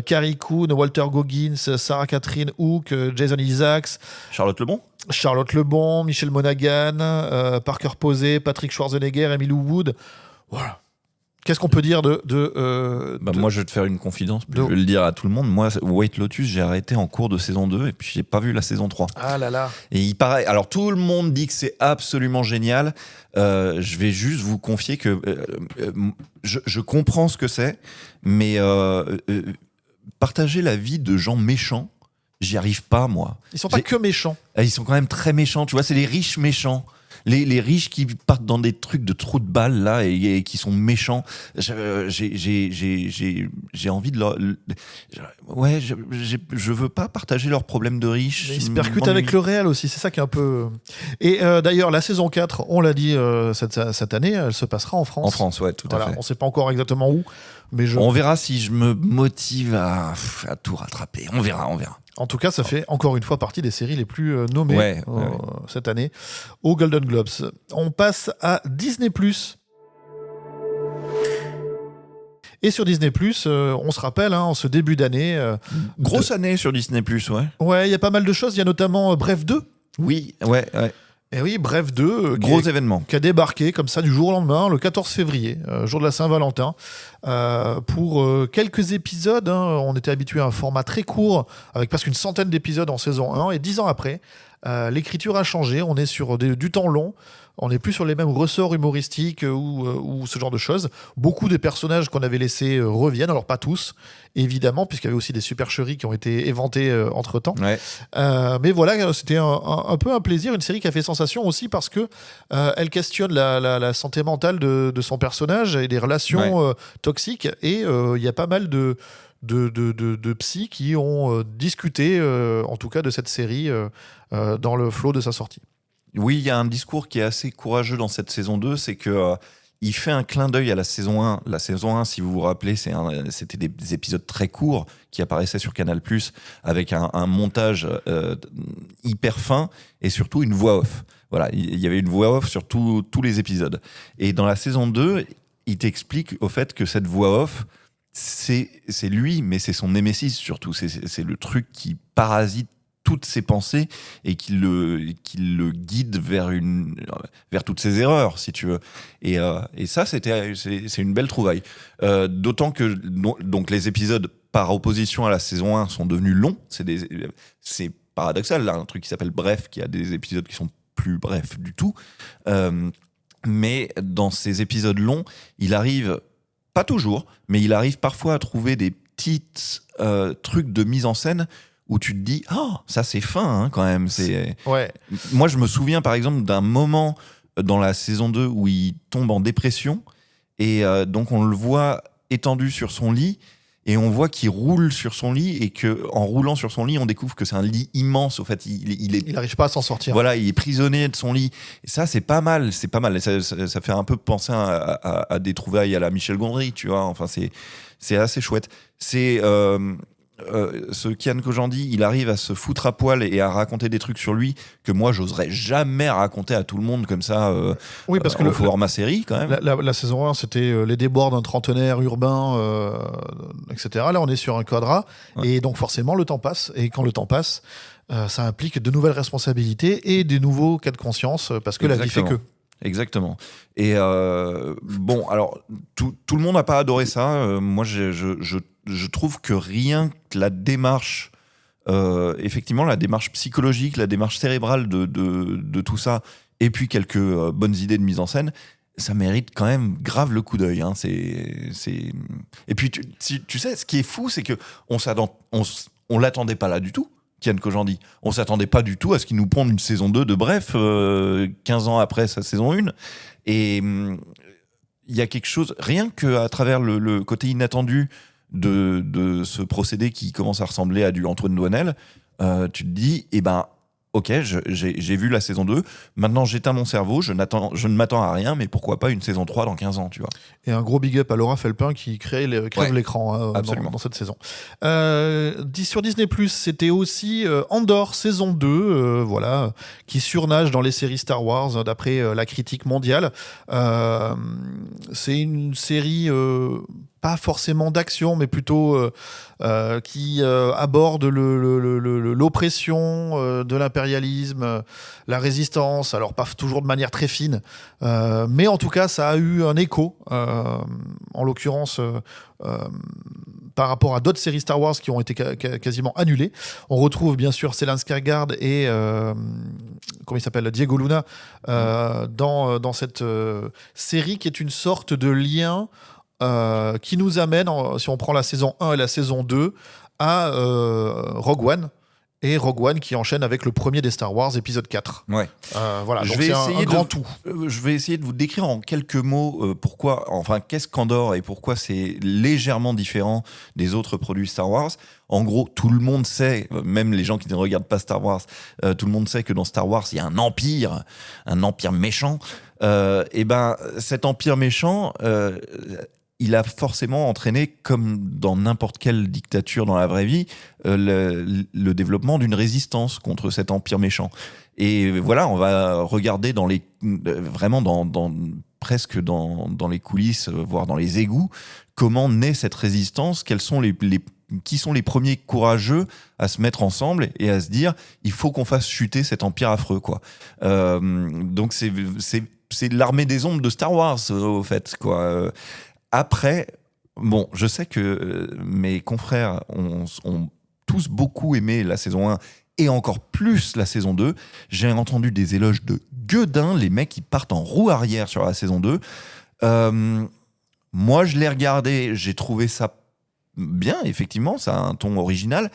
Carrie Coon, Walter Goggins, Sarah Catherine Hook, Jason Isaacs, Charlotte Lebon. Charlotte Lebon, Michel Monaghan, Parker Posey, Patrick Schwarzenegger, Emily Wood. Voilà. Qu'est-ce qu'on peut dire Moi, je vais te faire une confidence, puis de- je vais le dire à tout le monde. Moi, White Lotus, j'ai arrêté en cours de saison 2 et puis j'ai pas vu la saison 3. Ah là là. Et il paraît. Alors, tout le monde dit que c'est absolument génial. Je vais juste vous confier que je comprends ce que c'est, mais partager la vie de gens méchants, j'y arrive pas, moi. Ils sont pas que méchants. Ils sont quand même très méchants, tu vois, c'est les riches méchants. Les riches qui partent dans des trucs de trous de balles là et qui sont méchants. J'ai envie de leur. Ouais, je veux pas partager leurs problèmes de riches. Mais ils se percutent avec le réel aussi, c'est ça qui est un peu. Et d'ailleurs, la saison 4, on l'a dit cette année, elle se passera en France. En France, ouais, tout à fait. On sait pas encore exactement où, mais On verra si je me motive à tout rattraper. On verra. En tout cas, ça fait encore une fois partie des séries les plus nommées Ouais. cette année aux Golden Globes. On passe à Disney+. Et sur Disney+, on se rappelle, en ce début d'année... Grosse année sur Disney+, ouais. Ouais, il y a pas mal de choses. Il y a notamment Bref 2. Oui, ouais. Et oui, Bref 2. Gros événement. Qui a débarqué comme ça du jour au lendemain, le 14 février, jour de la Saint-Valentin, pour quelques épisodes. On était habitué à un format très court, avec presque une centaine d'épisodes en saison 1, et 10 ans après, l'écriture a changé, on est sur du temps long, on n'est plus sur les mêmes ressorts humoristiques ou ce genre de choses. Beaucoup des personnages qu'on avait laissés reviennent, alors pas tous, évidemment, puisqu'il y avait aussi des supercheries qui ont été éventées entre-temps. Ouais. Mais voilà, c'était un peu un plaisir, une série qui a fait sensation aussi parce que elle questionne la santé mentale de son personnage et des relations toxiques. Et il y a pas mal de psys qui ont discuté, en tout cas, de cette série dans le flot de sa sortie. Oui, il y a un discours qui est assez courageux dans cette saison 2, c'est que il fait un clin d'œil à la saison 1. La saison 1, si vous vous rappelez, c'était des épisodes très courts qui apparaissaient sur Canal+, avec un montage hyper fin et surtout une voix off. Voilà, il y avait une voix off sur tous les épisodes. Et dans la saison 2, il t'explique au fait que cette voix off, c'est lui, mais c'est son némésis surtout. C'est le truc qui parasite toutes ses pensées et qui le guide vers toutes ses erreurs, si tu veux. Et ça, c'est une belle trouvaille. D'autant que donc les épisodes, par opposition à la saison 1, sont devenus longs. C'est paradoxal, là, un truc qui s'appelle Bref, qui a des épisodes qui sont plus brefs du tout. Mais dans ces épisodes longs, il arrive, pas toujours, mais il arrive parfois à trouver des petits trucs de mise en scène où tu te dis « Oh, ça c'est fin quand même ». Ouais. Moi, je me souviens par exemple d'un moment dans la saison 2 où il tombe en dépression et donc on le voit étendu sur son lit et on voit qu'il roule sur son lit et qu'en roulant sur son lit, on découvre que c'est un lit immense. Au fait, il n'arrive pas à s'en sortir. Voilà, il est prisonnier de son lit. Et ça, c'est pas mal. C'est pas mal. Ça fait un peu penser à des trouvailles à la Michel Gondry, tu vois. Enfin, c'est assez chouette. C'est... ce Kian Kojandi, il arrive à se foutre à poil et à raconter des trucs sur lui que moi j'oserais jamais raconter à tout le monde comme ça. Oui, parce que le format série quand même. La saison 1, c'était les débords d'un trentenaire urbain, etc. Là, on est sur un quadra, et donc forcément le temps passe. Et quand le temps passe, ça implique de nouvelles responsabilités et des nouveaux cas de conscience, parce que la vie fait que. Exactement. Et bon, alors tout le monde n'a pas adoré ça. Moi, je trouve que rien que la démarche, effectivement, la démarche psychologique, la démarche cérébrale de tout ça, et puis quelques bonnes idées de mise en scène, ça mérite quand même grave le coup d'œil. Et puis, tu sais, ce qui est fou, c'est que on l'attendait pas là du tout. Kian Kojandi. On s'attendait pas du tout à ce qu'il nous pondent une saison 2 de Bref, 15 ans après sa saison 1. Et il y a quelque chose, rien qu'à travers le côté inattendu de ce procédé qui commence à ressembler à du Antoine Doinel, tu te dis, ok, j'ai vu la saison 2, maintenant j'éteins mon cerveau, je ne m'attends à rien, mais pourquoi pas une saison 3 dans 15 ans, tu vois. Et un gros big up à Laura Felpin qui crève l'écran dans cette saison. Sur Disney+, c'était aussi Andor saison 2, voilà, qui surnage dans les séries Star Wars d'après la critique mondiale. C'est une série pas forcément d'action, mais plutôt qui aborde l'oppression de l'impérialisme, la résistance. Alors pas toujours de manière très fine, mais en tout cas, ça a eu un écho, en l'occurrence. Par rapport à d'autres séries Star Wars qui ont été quasiment annulées. On retrouve bien sûr Stellan Skarsgård et comment il s'appelle, Diego Luna dans cette série qui est une sorte de lien qui nous amène, si on prend la saison 1 et la saison 2, à Rogue One. Et Rogue One qui enchaîne avec le premier des Star Wars, épisode 4. Ouais. Voilà, donc c'est un grand tout. Je vais essayer de vous décrire en quelques mots qu'est-ce qu'Andor et pourquoi c'est légèrement différent des autres produits Star Wars. En gros, tout le monde sait, même les gens qui ne regardent pas Star Wars, tout le monde sait que dans Star Wars, il y a un empire méchant. Et cet empire méchant, il a forcément entraîné, comme dans n'importe quelle dictature dans la vraie vie, le développement d'une résistance contre cet empire méchant. Et voilà, on va regarder presque dans les coulisses, voire dans les égouts, comment naît cette résistance, qui sont les premiers courageux à se mettre ensemble et à se dire il faut qu'on fasse chuter cet empire affreux, quoi. Donc c'est l'armée des ombres de Star Wars, au fait, quoi. Après, bon, je sais que mes confrères ont tous beaucoup aimé la saison 1 et encore plus la saison 2. J'ai entendu des éloges de gueudin, les mecs qui partent en roue arrière sur la saison 2. Moi, je l'ai regardé, j'ai trouvé ça bien, effectivement, ça a un ton original,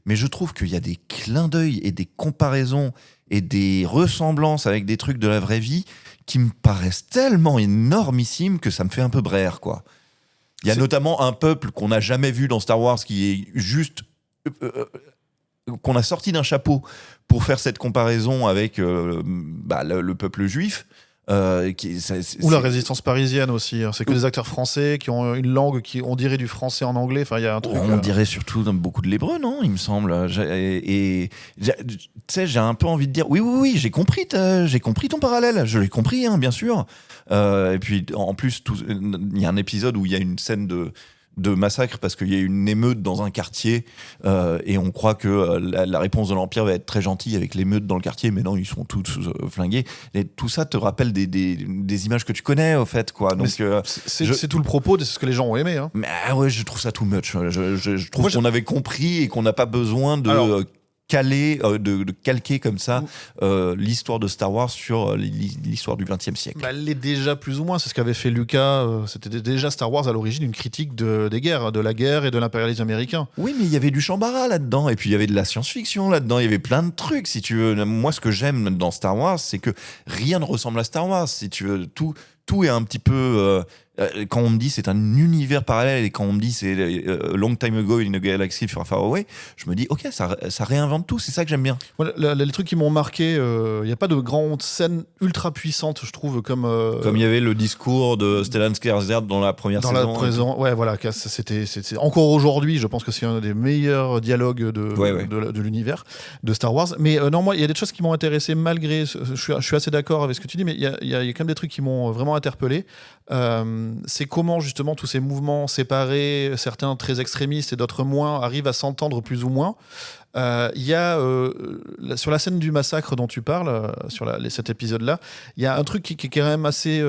mais je trouve qu'il y a des clins d'œil et des comparaisons et des ressemblances avec des trucs de la vraie vie qui me paraissent tellement énormissimes que ça me fait un peu braire, quoi. Il y a notamment un peuple qu'on n'a jamais vu dans Star Wars qui est juste... qu'on a sorti d'un chapeau pour faire cette comparaison avec le peuple juif. Ou la résistance parisienne aussi. C'est que des acteurs français qui ont une langue qui, on dirait, du français en anglais. Enfin, il y a un truc. On dirait surtout beaucoup de l'hébreu, non, il me semble. Et tu sais, j'ai un peu envie de dire oui, j'ai compris ton parallèle. Je l'ai compris, hein, bien sûr. Et puis en plus, il y a un épisode où il y a une scène de massacre parce qu'il y a une émeute dans un quartier et on croit que la réponse de l'Empire va être très gentille avec l'émeute dans le quartier, mais non, ils sont tous flingués. Et tout ça te rappelle des images que tu connais, au fait, quoi. Donc c'est tout le propos de ce que les gens ont aimé, hein. Mais ouais, je trouve ça too much. Je trouve qu'on avait compris et qu'on n'a pas besoin de calquer comme ça l'histoire de Star Wars sur l'histoire du XXe siècle. Elle est déjà plus ou moins, c'est ce qu'avait fait Lucas. C'était déjà Star Wars à l'origine, une critique des guerres, de la guerre et de l'impérialisme américain. Oui, mais il y avait du Chambara là-dedans, et puis il y avait de la science-fiction là-dedans, il y avait plein de trucs, si tu veux. Moi, ce que j'aime dans Star Wars, c'est que rien ne ressemble à Star Wars, si tu veux. Tout est un petit peu... quand on me dit c'est un univers parallèle et quand on me dit c'est long time ago in a galaxy far far away, je me dis ok, ça réinvente tout, c'est ça que j'aime bien. Les trucs qui m'ont marqué, il n'y a pas de grandes scènes ultra puissantes, je trouve, comme il y avait le discours de Stellan Skarsgård dans la première saison. Ouais, voilà, c'était encore aujourd'hui, je pense que c'est un des meilleurs dialogues de l'univers de Star Wars. Mais non, moi, il y a des choses qui m'ont intéressé malgré. Je suis assez d'accord avec ce que tu dis, mais il y a quand même des trucs qui m'ont vraiment interpellé. C'est comment justement tous ces mouvements séparés, certains très extrémistes et d'autres moins, arrivent à s'entendre plus ou moins. Il y a sur la scène du massacre dont tu parles, sur cet épisode-là, il y a un truc qui est quand même assez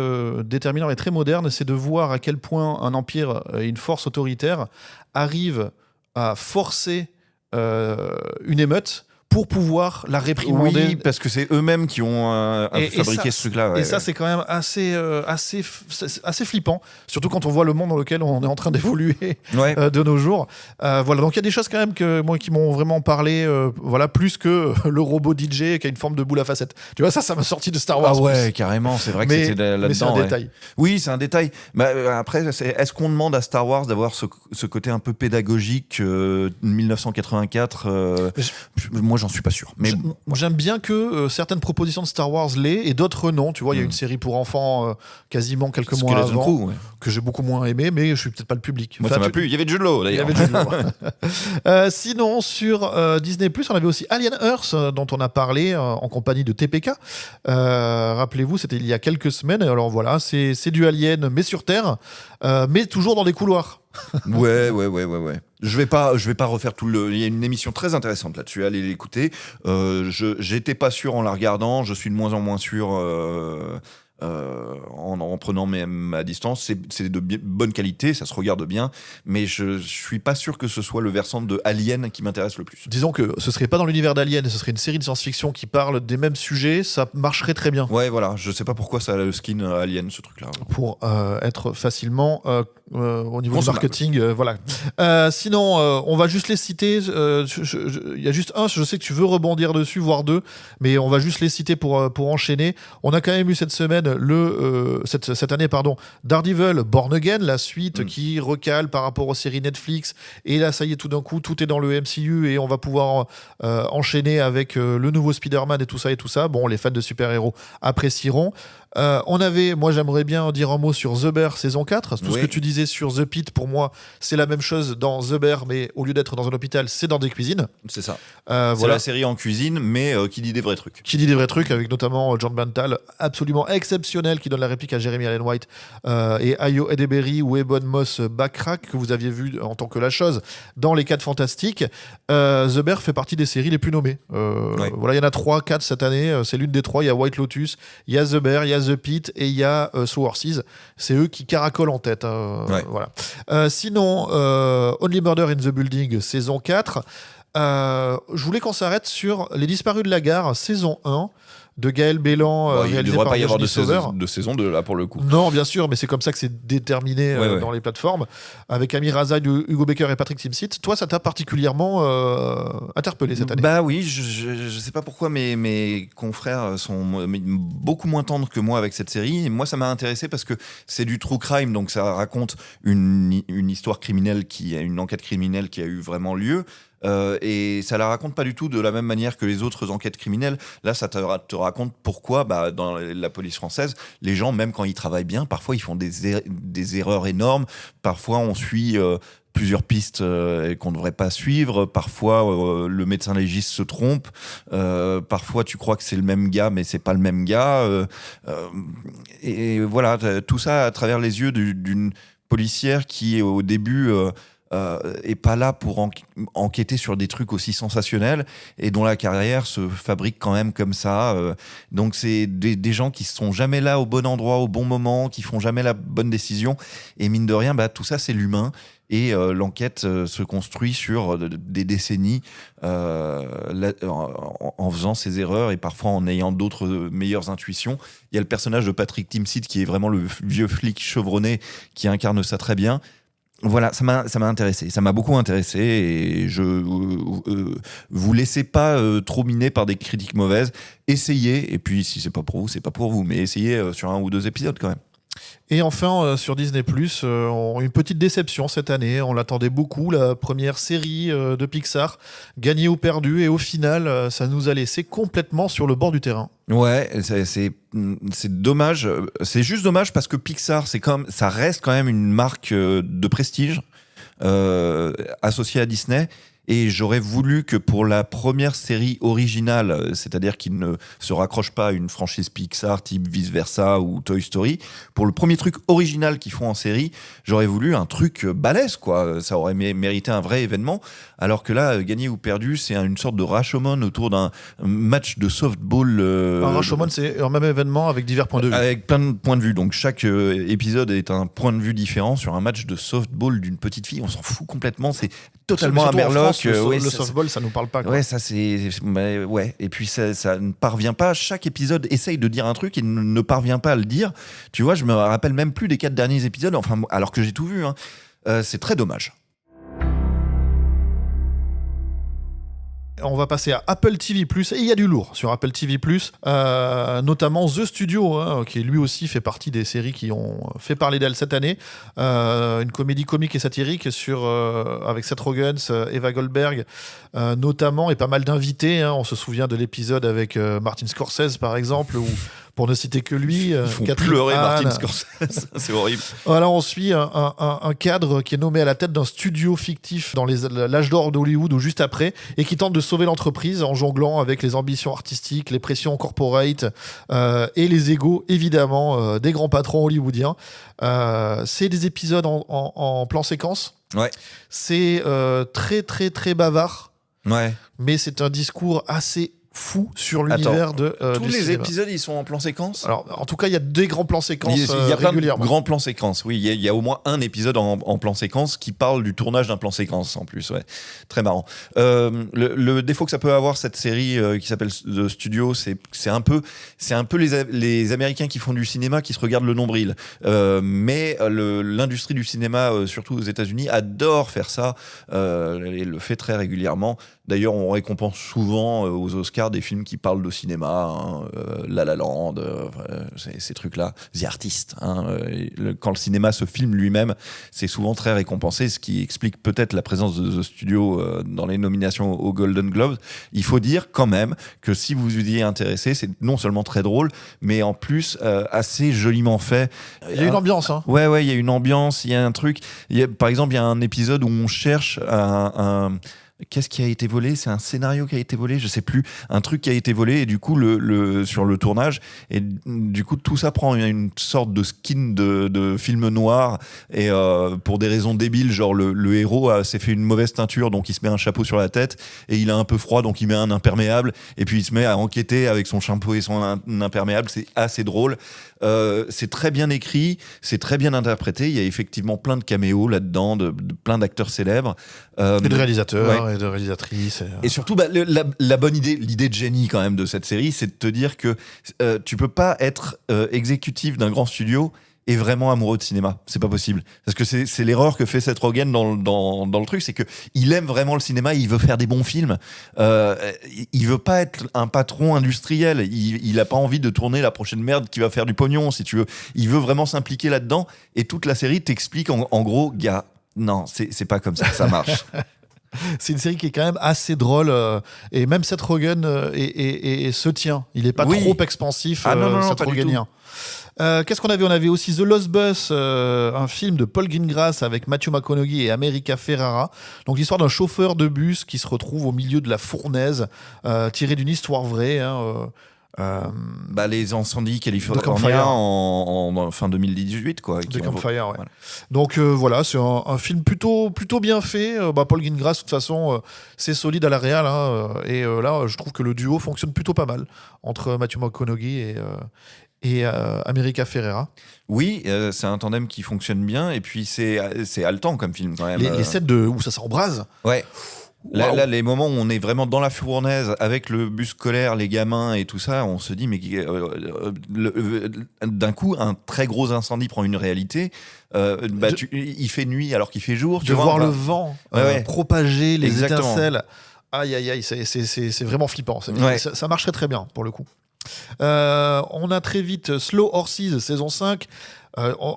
déterminant et très moderne, c'est de voir à quel point un empire et une force autoritaire arrivent à forcer une émeute pour pouvoir la réprimander. Oui, parce que c'est eux-mêmes qui ont fabriqué ce truc-là. Ouais. Et ça, c'est quand même assez flippant, surtout quand on voit le monde dans lequel on est en train d'évoluer de nos jours. Voilà, donc il y a des choses quand même qui m'ont vraiment parlé, plus que le robot DJ qui a une forme de boule à facettes. Tu vois, ça m'a sorti de Star Wars. Ah ouais, carrément, c'est vrai que c'était là-dedans. Mais c'est un détail. Oui, c'est un détail. Après, est-ce qu'on demande à Star Wars d'avoir ce côté un peu pédagogique 1984 moi, j'en suis pas sûr. Mais j'aime bien que certaines propositions de Star Wars l'aient et d'autres non. Tu vois, il y a une série pour enfants quasiment quelques mois avant que j'ai beaucoup moins aimé, mais je suis peut-être pas le public. Moi, ça m'a plu. Il y avait Jude Law, d'ailleurs. Sinon, sur Disney+, on avait aussi Alien Earth, dont on a parlé en compagnie de TPK. Rappelez-vous, c'était il y a quelques semaines. Alors voilà, c'est du Alien, mais sur Terre, mais toujours dans des couloirs. Ouais. Je vais pas refaire tout le. Il y a une émission très intéressante là-dessus. Allez l'écouter. J'étais pas sûr en la regardant. Je suis de moins en moins sûr en prenant ma distance. C'est de bonne qualité, ça se regarde bien, mais je suis pas sûr que ce soit le versant de Alien qui m'intéresse le plus. Disons que ce serait pas dans l'univers d'Alien, ce serait une série de science-fiction qui parle des mêmes sujets, ça marcherait très bien. Ouais, voilà. Je sais pas pourquoi ça a le skin Alien, ce truc-là. Pour être facilement au niveau du Consommable. marketing, voilà. Sinon, on va juste les citer. Il y a juste un, je sais que tu veux rebondir dessus, voire deux, mais on va juste les citer pour enchaîner. On a quand même eu cette semaine, cette année, Daredevil Born Again, la suite qui recale par rapport aux séries Netflix. Et là, ça y est, tout d'un coup, tout est dans le MCU et on va pouvoir enchaîner avec le nouveau Spider-Man et tout ça. Bon, les fans de super-héros apprécieront. Moi j'aimerais bien dire un mot sur The Bear saison 4. Tout ce que tu disais sur The Pit, pour moi, c'est la même chose dans The Bear, mais au lieu d'être dans un hôpital, c'est dans des cuisines. C'est ça. Voilà. C'est la série en cuisine, mais qui dit des vrais trucs. Qui dit des vrais trucs, avec notamment John Bernthal, absolument exceptionnel, qui donne la réplique à Jeremy Allen White et Ayo Edeberry ou Ebon Moss Backrack, que vous aviez vu en tant que la chose dans Les 4 Fantastiques. The Bear fait partie des séries les plus nommées. Voilà, il y en a 3-4 cette année, c'est l'une des 3. Il y a White Lotus, il y a The Bear, il y a The Pit et il y a Slow Horses. C'est eux qui caracolent en tête. Voilà. Sinon, Only Murder in the Building, saison 4. Je voulais qu'on s'arrête sur Les Disparus de la Gare, saison 1, de Gaël Bélan, Il ne réalisé devrait par pas y avoir Virginie Sauveur. de saison 2 là pour le coup. Non, bien sûr, mais c'est comme ça que c'est déterminé dans les plateformes, avec Amir Azad, Hugo Baker et Patrick Timsit. Toi, ça t'a particulièrement interpellé cette année? Bah oui, je sais pas pourquoi mes confrères sont beaucoup moins tendres que moi avec cette série. Et moi, ça m'a intéressé parce que c'est du true crime, donc ça raconte une histoire criminelle, une enquête criminelle qui a eu vraiment lieu. Et ça la raconte pas du tout de la même manière que les autres enquêtes criminelles. Là, ça te raconte pourquoi, dans la police française, les gens, même quand ils travaillent bien, parfois ils font des erreurs énormes. Parfois, on suit plusieurs pistes qu'on ne devrait pas suivre. Parfois, le médecin légiste se trompe. Parfois, tu crois que c'est le même gars, mais c'est pas le même gars. Et voilà, tout ça à travers les yeux d'une policière qui, au début... est pas là pour enquêter sur des trucs aussi sensationnels et dont la carrière se fabrique quand même comme ça. Donc c'est des gens qui sont jamais là au bon endroit, au bon moment, qui font jamais la bonne décision. Et mine de rien, tout ça c'est l'humain. Et l'enquête se construit sur des décennies en faisant ses erreurs et parfois en ayant d'autres meilleures intuitions. Il y a le personnage de Patrick Timsit qui est vraiment le vieux flic chevronné qui incarne ça très bien. Voilà, ça m'a intéressé, ça m'a beaucoup intéressé et je vous laissez pas trop miner par des critiques mauvaises. Essayez, et puis si c'est pas pour vous, c'est pas pour vous, mais essayez sur 1 ou 2 épisodes quand même. Et enfin, sur Disney+, une petite déception cette année. On l'attendait beaucoup, la première série de Pixar, gagnée ou perdue, et au final, ça nous a laissé complètement sur le bord du terrain. Ouais, c'est dommage. C'est juste dommage parce que Pixar, ça reste quand même une marque de prestige associée à Disney. Et j'aurais voulu que pour la première série originale, c'est-à-dire qui ne se raccroche pas à une franchise Pixar type Vice Versa ou Toy Story, pour le premier truc original qu'ils font en série, j'aurais voulu un truc balèze, quoi. Ça aurait mérité un vrai événement. Alors que là, gagné ou perdu, c'est une sorte de Rashomon autour d'un match de softball. Un Rashomon, c'est un même événement avec divers points de vue. Avec plein de points de vue. Donc chaque épisode est un point de vue différent sur un match de softball d'une petite fille. On s'en fout complètement. C'est totalement à Merloc. Le softball, ça nous parle pas, quoi. Ouais, ça c'est. Ouais. Et puis ça ne parvient pas. Chaque épisode essaye de dire un truc et ne parvient pas à le dire. Tu vois, je me rappelle même plus des 4 derniers épisodes, enfin, alors que j'ai tout vu. C'est très dommage. On va passer à Apple TV+, et il y a du lourd sur Apple TV+, notamment The Studio, qui lui aussi fait partie des séries qui ont fait parler d'elle cette année. Une comédie comique et satirique avec Seth Rogen, Eva Goldberg, notamment, et pas mal d'invités. On se souvient de l'épisode avec Martin Scorsese, par exemple, où pour ne citer que lui. Ils font Catherine pleurer Martin Hahn. Scorsese. C'est horrible. Voilà, on suit un cadre qui est nommé à la tête d'un studio fictif dans l'âge d'or d'Hollywood ou juste après, et qui tente de sauver l'entreprise en jonglant avec les ambitions artistiques, les pressions corporate et les égos, évidemment, des grands patrons hollywoodiens. C'est des épisodes en plan séquence. Ouais. C'est très, très, très bavard, Ouais. mais c'est un discours assez fou sur l'univers Tous du les cinéma. épisodes, ils sont en plan séquence. Alors, en tout cas, il y a des grands plans séquences Il y a plein de régulièrement. grands plans séquences, oui. Il y a au moins un épisode en plan séquence qui parle du tournage d'un plan séquence en plus, ouais. Très marrant. Le défaut que ça peut avoir, cette série qui s'appelle The Studio, c'est un peu les Américains qui font du cinéma qui se regardent le nombril. Mais l'industrie du cinéma, surtout aux États-Unis, adore faire ça et le fait très régulièrement. D'ailleurs, on récompense souvent aux Oscars des films qui parlent de cinéma, hein, La La Land, ces trucs-là, The Artist. Hein, quand le cinéma se filme lui-même, c'est souvent très récompensé, ce qui explique peut-être la présence de The Studio dans les nominations aux Golden Globes. Il faut dire quand même que si vous y êtes intéressé, c'est non seulement très drôle, mais en plus assez joliment fait. Il y a une ambiance, hein. Ouais, il y a une ambiance, il y a un truc. Par exemple, il y a un épisode où on cherche qu'est-ce qui a été volé ? C'est un scénario qui a été volé, je sais plus. Un truc qui a été volé et du coup sur le tournage et du coup tout ça prend une sorte de skin de film noir et pour des raisons débiles, genre le héros s'est fait une mauvaise teinture donc il se met un chapeau sur la tête et il a un peu froid donc il met un imperméable et puis il se met à enquêter avec son chapeau et son imperméable. C'est assez drôle. C'est très bien écrit, c'est très bien interprété. Il y a effectivement plein de caméos là-dedans, de plein d'acteurs célèbres. Et de réalisateurs ouais. et de réalisatrices. Et surtout, la bonne idée, l'idée de génie quand même de cette série, c'est de te dire que tu peux pas être exécutif d'un grand studio et vraiment amoureux de cinéma. C'est pas possible. Parce que c'est l'erreur que fait Seth Rogen dans le truc, c'est que il aime vraiment le cinéma, il veut faire des bons films. Il veut pas être un patron industriel. Il a pas envie de tourner la prochaine merde qui va faire du pognon, si tu veux. Il veut vraiment s'impliquer là-dedans. Et toute la série t'explique en gros, gars, non, c'est pas comme ça que ça marche. C'est une série qui est quand même assez drôle et même Seth Rogen se tient. Il est pas trop expansif, non, Seth pas du Rogenien. Qu'est-ce qu'on avait ? On avait aussi The Lost Bus, un film de Paul Greengrass avec Matthew McConaughey et America Ferrera. Donc l'histoire d'un chauffeur de bus qui se retrouve au milieu de la fournaise, tiré d'une histoire vraie. Les incendies Campfire. californiens en fin 2018 quoi. The Campfire, ouais. Voilà. Donc voilà, c'est un film plutôt bien fait. Paul Greengrass, de toute façon, c'est solide à la réal. Et là, je trouve que le duo fonctionne plutôt pas mal entre Matthew McConaughey et America Ferrera. Oui, c'est un tandem qui fonctionne bien et puis c'est haletant comme film quand même. Les scènes où ça s'embrase. Ouais. Wow. Là, les moments où on est vraiment dans la fournaise avec le bus scolaire, les gamins et tout ça, on se dit mais d'un coup un très gros incendie prend une réalité. Il fait nuit alors qu'il fait jour. De voir le vent propager les Exactement. étincelles. Aïe, c'est vraiment flippant. Ça marcherait très bien pour le coup. On a très vite Slow Horses saison 5.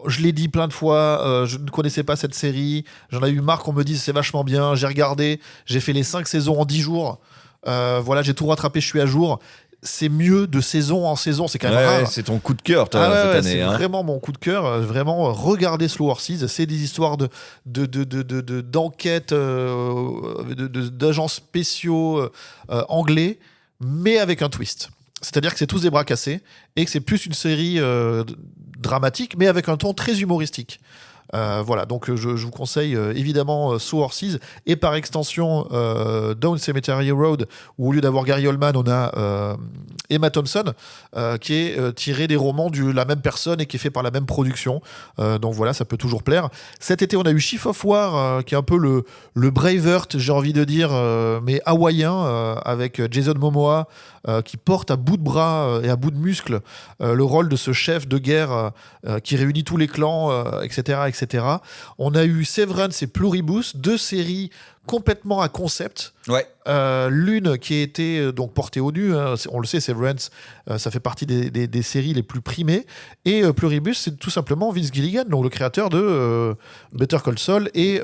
Je l'ai dit plein de fois, je ne connaissais pas cette série, j'en ai eu marre qu'on me dise c'est vachement bien, j'ai regardé, j'ai fait les 5 saisons en 10 jours, voilà, j'ai tout rattrapé, je suis à jour. C'est mieux de saison en saison, c'est quand même rare. C'est ton coup de cœur cette année. C'est vraiment mon coup de cœur. Vraiment, regardez Slow Horses. C'est des histoires d'enquêtes, d'agents spéciaux anglais, mais avec un twist. C'est-à-dire que c'est tous des bras cassés et que c'est plus une série dramatique, mais avec un ton très humoristique. Voilà, donc je vous conseille évidemment Slow Horses et par extension Down Cemetery Road, où au lieu d'avoir Gary Oldman, on a Emma Thompson, qui est tiré des romans de la même personne et qui est fait par la même production. Donc voilà, ça peut toujours plaire. Cet été, on a eu Chief of War, qui est un peu le Braveheart, j'ai envie de dire, mais hawaïen, avec Jason Momoa, qui porte à bout de bras et à bout de muscles le rôle de ce chef de guerre qui réunit tous les clans, etc. etc. On a eu Severance et Pluribus, 2 séries complètement à concept. Ouais. L'une qui a été donc portée au nu, hein, on le sait, Severance, ça fait partie des séries les plus primées. Et Pluribus, c'est tout simplement Vince Gilligan, donc le créateur de Better Call Saul et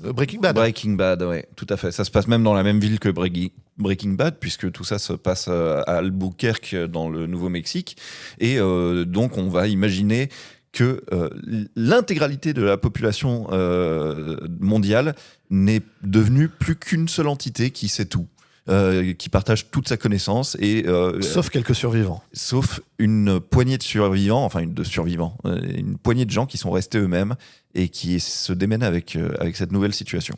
Breaking Bad. Breaking Bad, ouais, tout à fait. Ça se passe même dans la même ville que Breaking Bad, puisque tout ça se passe à Albuquerque, dans le Nouveau-Mexique. Et donc, on va imaginer que l'intégralité de la population mondiale n'est devenue plus qu'une seule entité qui sait tout, qui partage toute sa connaissance, et Sauf quelques survivants. sauf une poignée de survivants, une poignée de gens qui sont restés eux-mêmes et qui se démènent avec cette nouvelle situation.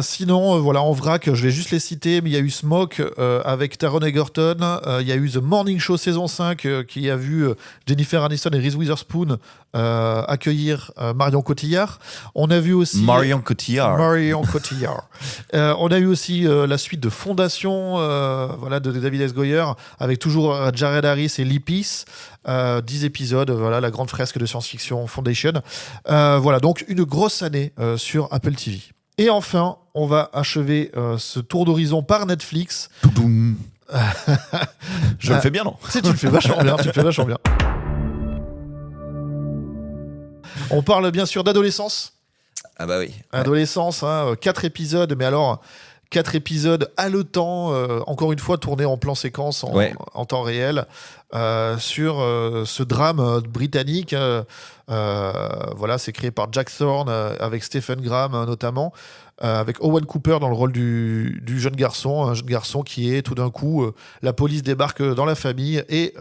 Sinon, voilà, en vrac, je vais juste les citer, mais il y a eu Smoke avec Taron Egerton, il y a eu The Morning Show saison 5 qui a vu Jennifer Aniston et Reese Witherspoon accueillir Marion Cotillard. On a vu aussi Marion Cotillard. On a eu aussi la suite de Fondation, voilà, de David S. Goyer, avec toujours Jared Harris et Lee Peace. 10 épisodes, voilà, la grande fresque de science-fiction Foundation. Voilà, donc une grosse année sur Apple TV. Et enfin, on va achever ce tour d'horizon par Netflix. Toudoum. Je le fais bien, non? Tu sais, tu le fais vachement bien, On parle bien sûr d'adolescence. Ah bah oui. Adolescence, 4 épisodes, mais alors 4 épisodes haletants, encore une fois tournés en plan séquence, en temps réel, sur ce drame britannique. Voilà, c'est créé par Jack Thorne, avec Stephen Graham notamment, avec Owen Cooper dans le rôle du jeune garçon, un jeune garçon qui est tout d'un coup, la police débarque dans la famille et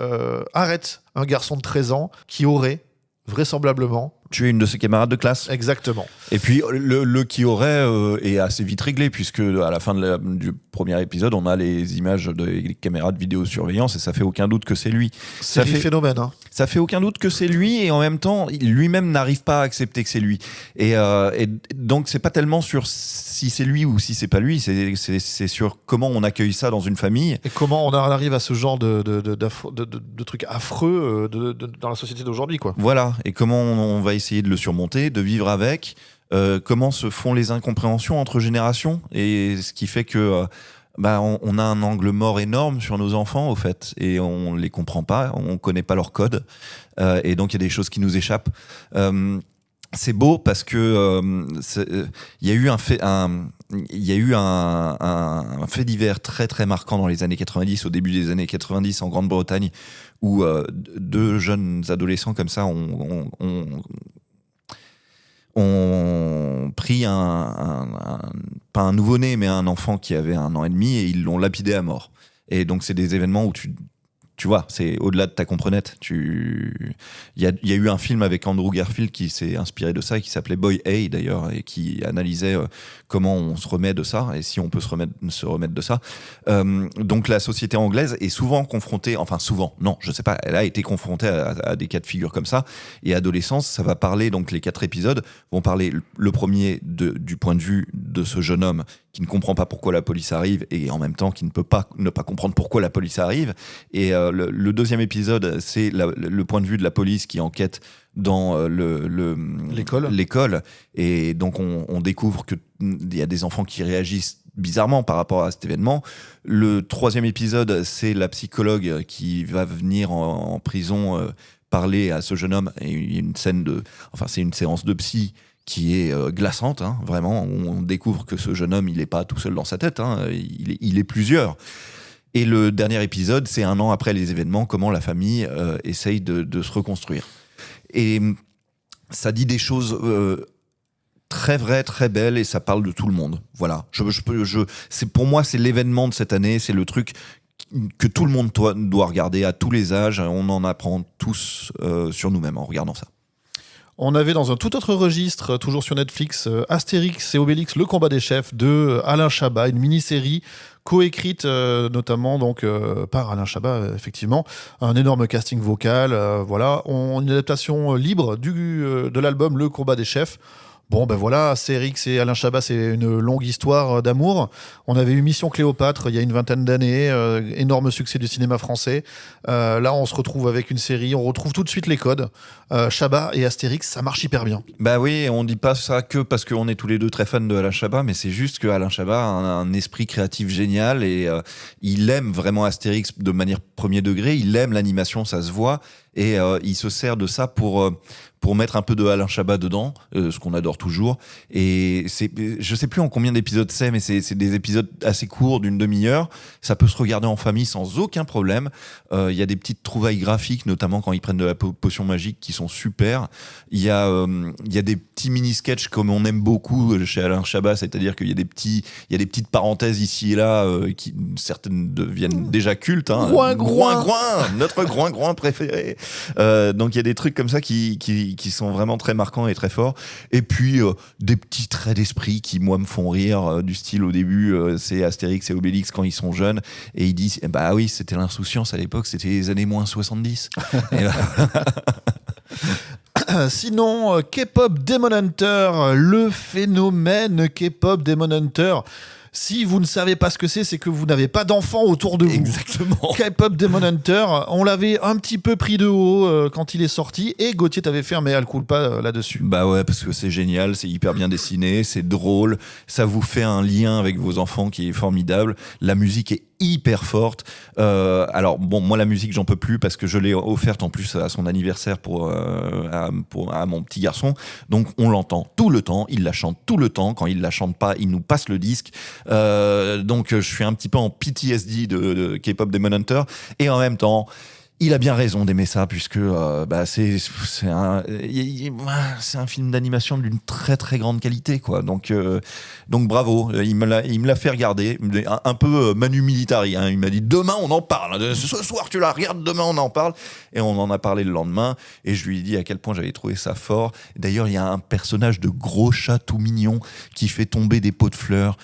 arrête un garçon de 13 ans qui aurait vraisemblablement Tu es une de ses camarades de classe. exactement. Et puis le qui aurait est assez vite réglé, puisque à la fin du premier épisode, on a les images des caméras de vidéosurveillance et ça fait aucun doute que c'est lui. C'est un phénomène. Ça fait aucun doute que c'est lui, et en même temps, lui-même n'arrive pas à accepter que c'est lui. Et donc, c'est pas tellement sur si c'est lui ou si c'est pas lui, c'est sur comment on accueille ça dans une famille. Et comment on arrive à ce genre de trucs affreux dans la société d'aujourd'hui, quoi. Voilà. Et comment on va essayer de le surmonter, de vivre avec. Comment se font les incompréhensions entre générations, et ce qui fait que on a un angle mort énorme sur nos enfants, au fait, et on les comprend pas, on connaît pas leur code, et donc il y a des choses qui nous échappent. C'est beau parce que il y a eu un fait divers très très marquant dans les années 90, au début des années 90 en Grande-Bretagne, où 2 jeunes adolescents comme ça ont pris pas un nouveau-né, mais un enfant qui avait 1 an et demi, et ils l'ont lapidé à mort. Et donc, c'est des événements où tu vois, c'est au-delà de ta comprenette. Il y a eu un film avec Andrew Garfield qui s'est inspiré de ça, qui s'appelait Boy A d'ailleurs, et qui analysait comment on se remet de ça, et si on peut se remettre de ça. Donc la société anglaise est souvent confrontée, enfin souvent, non, je sais pas, elle a été confrontée à des cas de figure comme ça. Et adolescence, ça va parler, donc les 4 épisodes vont parler, le premier du point de vue de ce jeune homme qui ne comprend pas pourquoi la police arrive, et en même temps qui ne peut pas ne pas comprendre pourquoi la police arrive. Et le deuxième épisode, c'est le point de vue de la police qui enquête dans l'école. Et donc on découvre qu'il y a des enfants qui réagissent bizarrement par rapport à cet événement. Le 3e épisode, c'est la psychologue qui va venir en prison parler à ce jeune homme, et il y a une scène c'est une séance de psy qui est glaçante, hein, vraiment. On découvre que ce jeune homme, il n'est pas tout seul dans sa tête, hein, il est plusieurs. Et le dernier épisode, c'est 1 an après les événements, comment la famille essaye de se reconstruire. Et ça dit des choses très vraies, très belles, et ça parle de tout le monde. Voilà. Pour moi, c'est l'événement de cette année, c'est le truc que tout le monde doit regarder à tous les âges. On en apprend tous sur nous-mêmes en regardant ça. On avait dans un tout autre registre, toujours sur Netflix, Astérix et Obélix, le combat des chefs de Alain Chabat, une mini-série coécrite notamment donc par Alain Chabat, effectivement, un énorme casting vocal, voilà, une adaptation libre de l'album Le combat des chefs. Bon, ben voilà, Astérix et Alain Chabat, c'est une longue histoire d'amour. On avait eu Mission Cléopâtre il y a une vingtaine d'années, énorme succès du cinéma français. Là, on se retrouve avec une série, on retrouve tout de suite les codes. Chabat et Astérix, ça marche hyper bien. Bah oui, on dit pas ça que parce qu'on est tous les deux très fans de Alain Chabat, mais c'est juste que Alain Chabat a un esprit créatif génial et il aime vraiment Astérix de manière premier degré, il aime l'animation, ça se voit, et il se sert de ça pour mettre un peu de Alain Chabat dedans, ce qu'on adore toujours. Et je sais plus en combien d'épisodes c'est, mais c'est des épisodes assez courts, d'une demi-heure. Ça peut se regarder en famille sans aucun problème. Il y a des petites trouvailles graphiques, notamment quand ils prennent de la potion magique, qui sont super. Il y a des petits mini-sketchs comme on aime beaucoup chez Alain Chabat, c'est-à-dire qu'il y a des petites parenthèses ici et là, qui certaines deviennent déjà cultes. Hein. Groin, notre groin préféré. Donc il y a des trucs comme ça qui sont vraiment très marquants et très forts. Et puis des petits traits d'esprit qui moi me font rire, du style au début c'est Astérix et Obélix quand ils sont jeunes et ils disent bah oui, c'était l'insouciance à l'époque, c'était les années moins 70. Et Sinon, K-pop Demon Hunter, le phénomène K-pop Demon Hunter. Si vous ne savez pas ce que c'est que vous n'avez pas d'enfants autour de vous. Exactement. K-pop Demon Hunter, on l'avait un petit peu pris de haut quand il est sorti, et Gauthier t'avait fait un mea culpa là-dessus. Bah ouais, parce que c'est génial, c'est hyper bien dessiné, c'est drôle, ça vous fait un lien avec vos enfants qui est formidable. La musique est hyper forte. Alors bon, moi la musique j'en peux plus parce que je l'ai offerte en plus à son anniversaire à mon petit garçon. Donc on l'entend tout le temps, il la chante tout le temps. Quand il la chante pas, il nous passe le disque. Donc je suis un petit peu en PTSD de K-pop Demon Hunter, et en même temps il a bien raison d'aimer ça, puisque c'est un film d'animation d'une très très grande qualité, quoi. Donc bravo, il me l'a fait regarder, un peu Manu Militari, hein. Il m'a dit demain on en parle, ce soir tu la regardes, demain on en parle, et on en a parlé le lendemain, et je lui ai dit à quel point j'avais trouvé ça fort. D'ailleurs il y a un personnage de gros chat tout mignon qui fait tomber des pots de fleurs,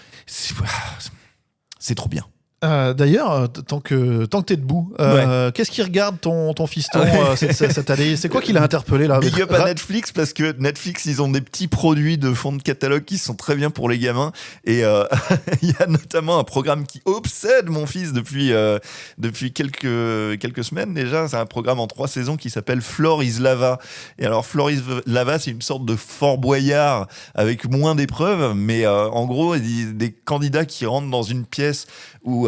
c'est trop bien. D'ailleurs, tant que t'es debout, qu'est-ce qu'il regarde ton fiston cette année? C'est quoi qui l'a interpellé là? Big up à Netflix, parce que Netflix, ils ont des petits produits de fond de catalogue qui sont très bien pour les gamins. Et il y a notamment un programme qui obsède mon fils depuis quelques semaines déjà. C'est un programme en 3 saisons qui s'appelle Floor is Lava. Et alors Floor is Lava, c'est une sorte de Fort Boyard avec moins d'épreuves, mais en gros, des candidats qui rentrent dans une pièce où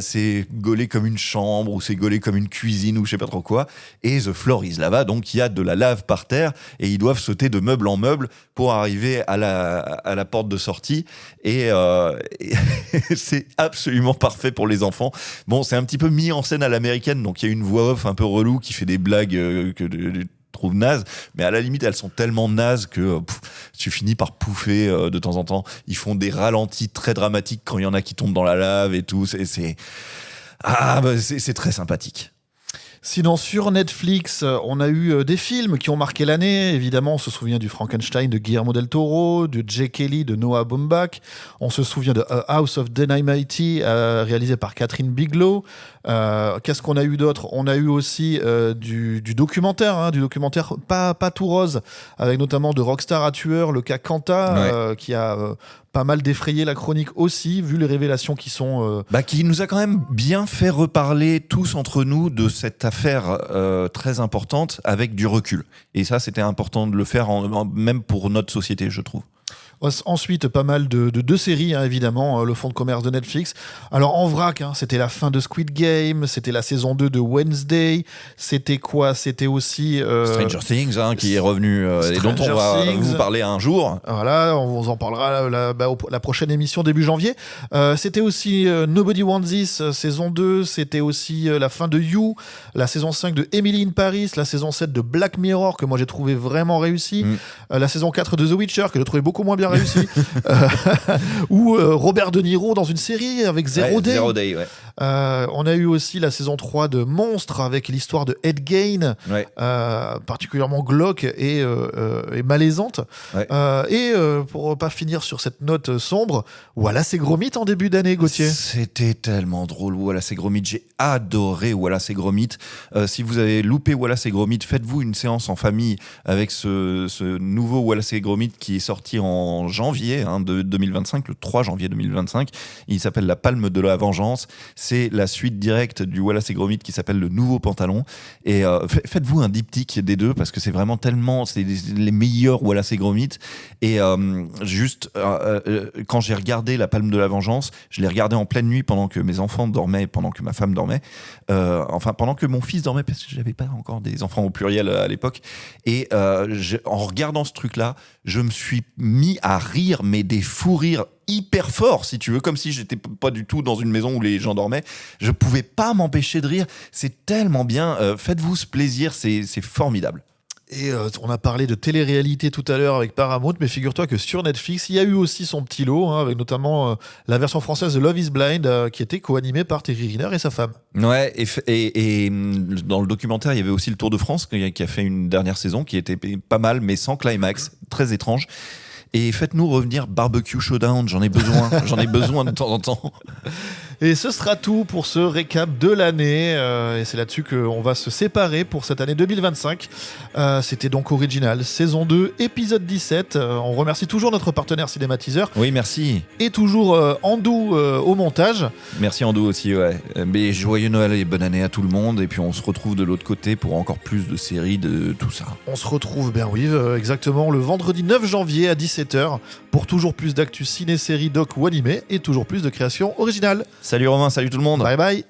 c'est gaulé comme une chambre, ou c'est gaulé comme une cuisine, ou je sais pas trop quoi, et The Floor is Lava, donc il y a de la lave par terre, et ils doivent sauter de meuble en meuble pour arriver à la porte de sortie, et c'est absolument parfait pour les enfants. Bon, c'est un petit peu mis en scène à l'américaine, donc il y a une voix off un peu relou qui fait des blagues trouve naze, mais à la limite elles sont tellement nazes que tu finis par pouffer de temps en temps. Ils font des ralentis très dramatiques quand il y en a qui tombent dans la lave et tout, c'est très sympathique. Sinon, sur Netflix, on a eu des films qui ont marqué l'année. Évidemment, on se souvient du Frankenstein de Guillermo del Toro, de Jay Kelly de Noah Baumbach. On se souvient de House of Dynamite, réalisé par Catherine Bigelow. Qu'est-ce qu'on a eu d'autre? On a eu aussi du documentaire, pas tout rose, avec notamment de Rockstar à tueur, le cas Quanta, qui a pas mal défrayé la chronique aussi, vu les révélations qui sont... qui nous a quand même bien fait reparler tous entre nous de cette affaire très importante avec du recul. Et ça, c'était important de le faire, même pour notre société, je trouve. Ensuite, pas mal de séries, évidemment, le fonds de commerce de Netflix. Alors, en vrac, c'était la fin de Squid Game, c'était la saison 2 de Wednesday, c'était quoi? C'était aussi... Stranger Things, qui est revenu, et dont on va vous parler un jour. Voilà, on vous en parlera la prochaine émission début janvier. C'était aussi Nobody Wants This, saison 2, c'était aussi la fin de You, la saison 5 de Emily in Paris, la saison 7 de Black Mirror, que moi j'ai trouvé vraiment réussi, la saison 4 de The Witcher, que j'ai trouvé beaucoup moins bien réussi, ou Robert De Niro dans une série avec Zero Day. Zero Day, ouais. On a eu aussi la saison 3 de Monstres avec l'histoire de Ed Gein, Ouais. particulièrement glauque et malaisante. Ouais. Pour pas finir sur cette note sombre, Wallace et Gromit en début d'année, Gauthier. C'était tellement drôle, Wallace et Gromit. J'ai adoré Wallace et Gromit. Si vous avez loupé Wallace et Gromit, faites-vous une séance en famille avec ce nouveau Wallace et Gromit qui est sorti en janvier de 2025, le 3 janvier 2025. Il s'appelle La Palme de la Vengeance. C'est la suite directe du Wallace et Gromit qui s'appelle Le Nouveau Pantalon. Et faites-vous un diptyque des deux parce que c'est vraiment tellement... C'est les meilleurs Wallace et Gromit. Et quand j'ai regardé La Palme de la Vengeance, je l'ai regardé en pleine nuit pendant que mes enfants dormaient, pendant que ma femme dormait. Pendant que mon fils dormait, parce que j'avais pas encore des enfants au pluriel à l'époque. Et en regardant ce truc-là, je me suis mis à rire, mais des fous rires hyper forts, si tu veux, comme si j'étais pas du tout dans une maison où les gens dormaient. Je pouvais pas m'empêcher de rire. C'est tellement bien. Faites-vous ce plaisir, c'est formidable. Et on a parlé de télé-réalité tout à l'heure avec Paramount, mais figure-toi que sur Netflix, il y a eu aussi son petit lot, avec notamment la version française de Love is Blind, qui était co-animée par Terry Riner et sa femme. Ouais, et dans le documentaire, il y avait aussi le Tour de France qui a fait une dernière saison qui était pas mal, mais sans climax, très étrange. Et faites-nous revenir Barbecue Showdown, j'en ai besoin de temps en temps. Et ce sera tout pour ce récap de l'année. Et c'est là-dessus qu'on va se séparer pour cette année 2025. C'était donc Original, saison 2, épisode 17. On remercie toujours notre partenaire Cinématiseur. Oui, merci. Et toujours Andou au montage. Merci Andou aussi, ouais. Mais joyeux Noël et bonne année à tout le monde. Et puis on se retrouve de l'autre côté pour encore plus de séries, de tout ça. On se retrouve, exactement, le vendredi 9 janvier à 17h pour toujours plus d'actu ciné, séries, doc ou animé et toujours plus de créations originales. Salut Romain, salut tout le monde. Bye bye.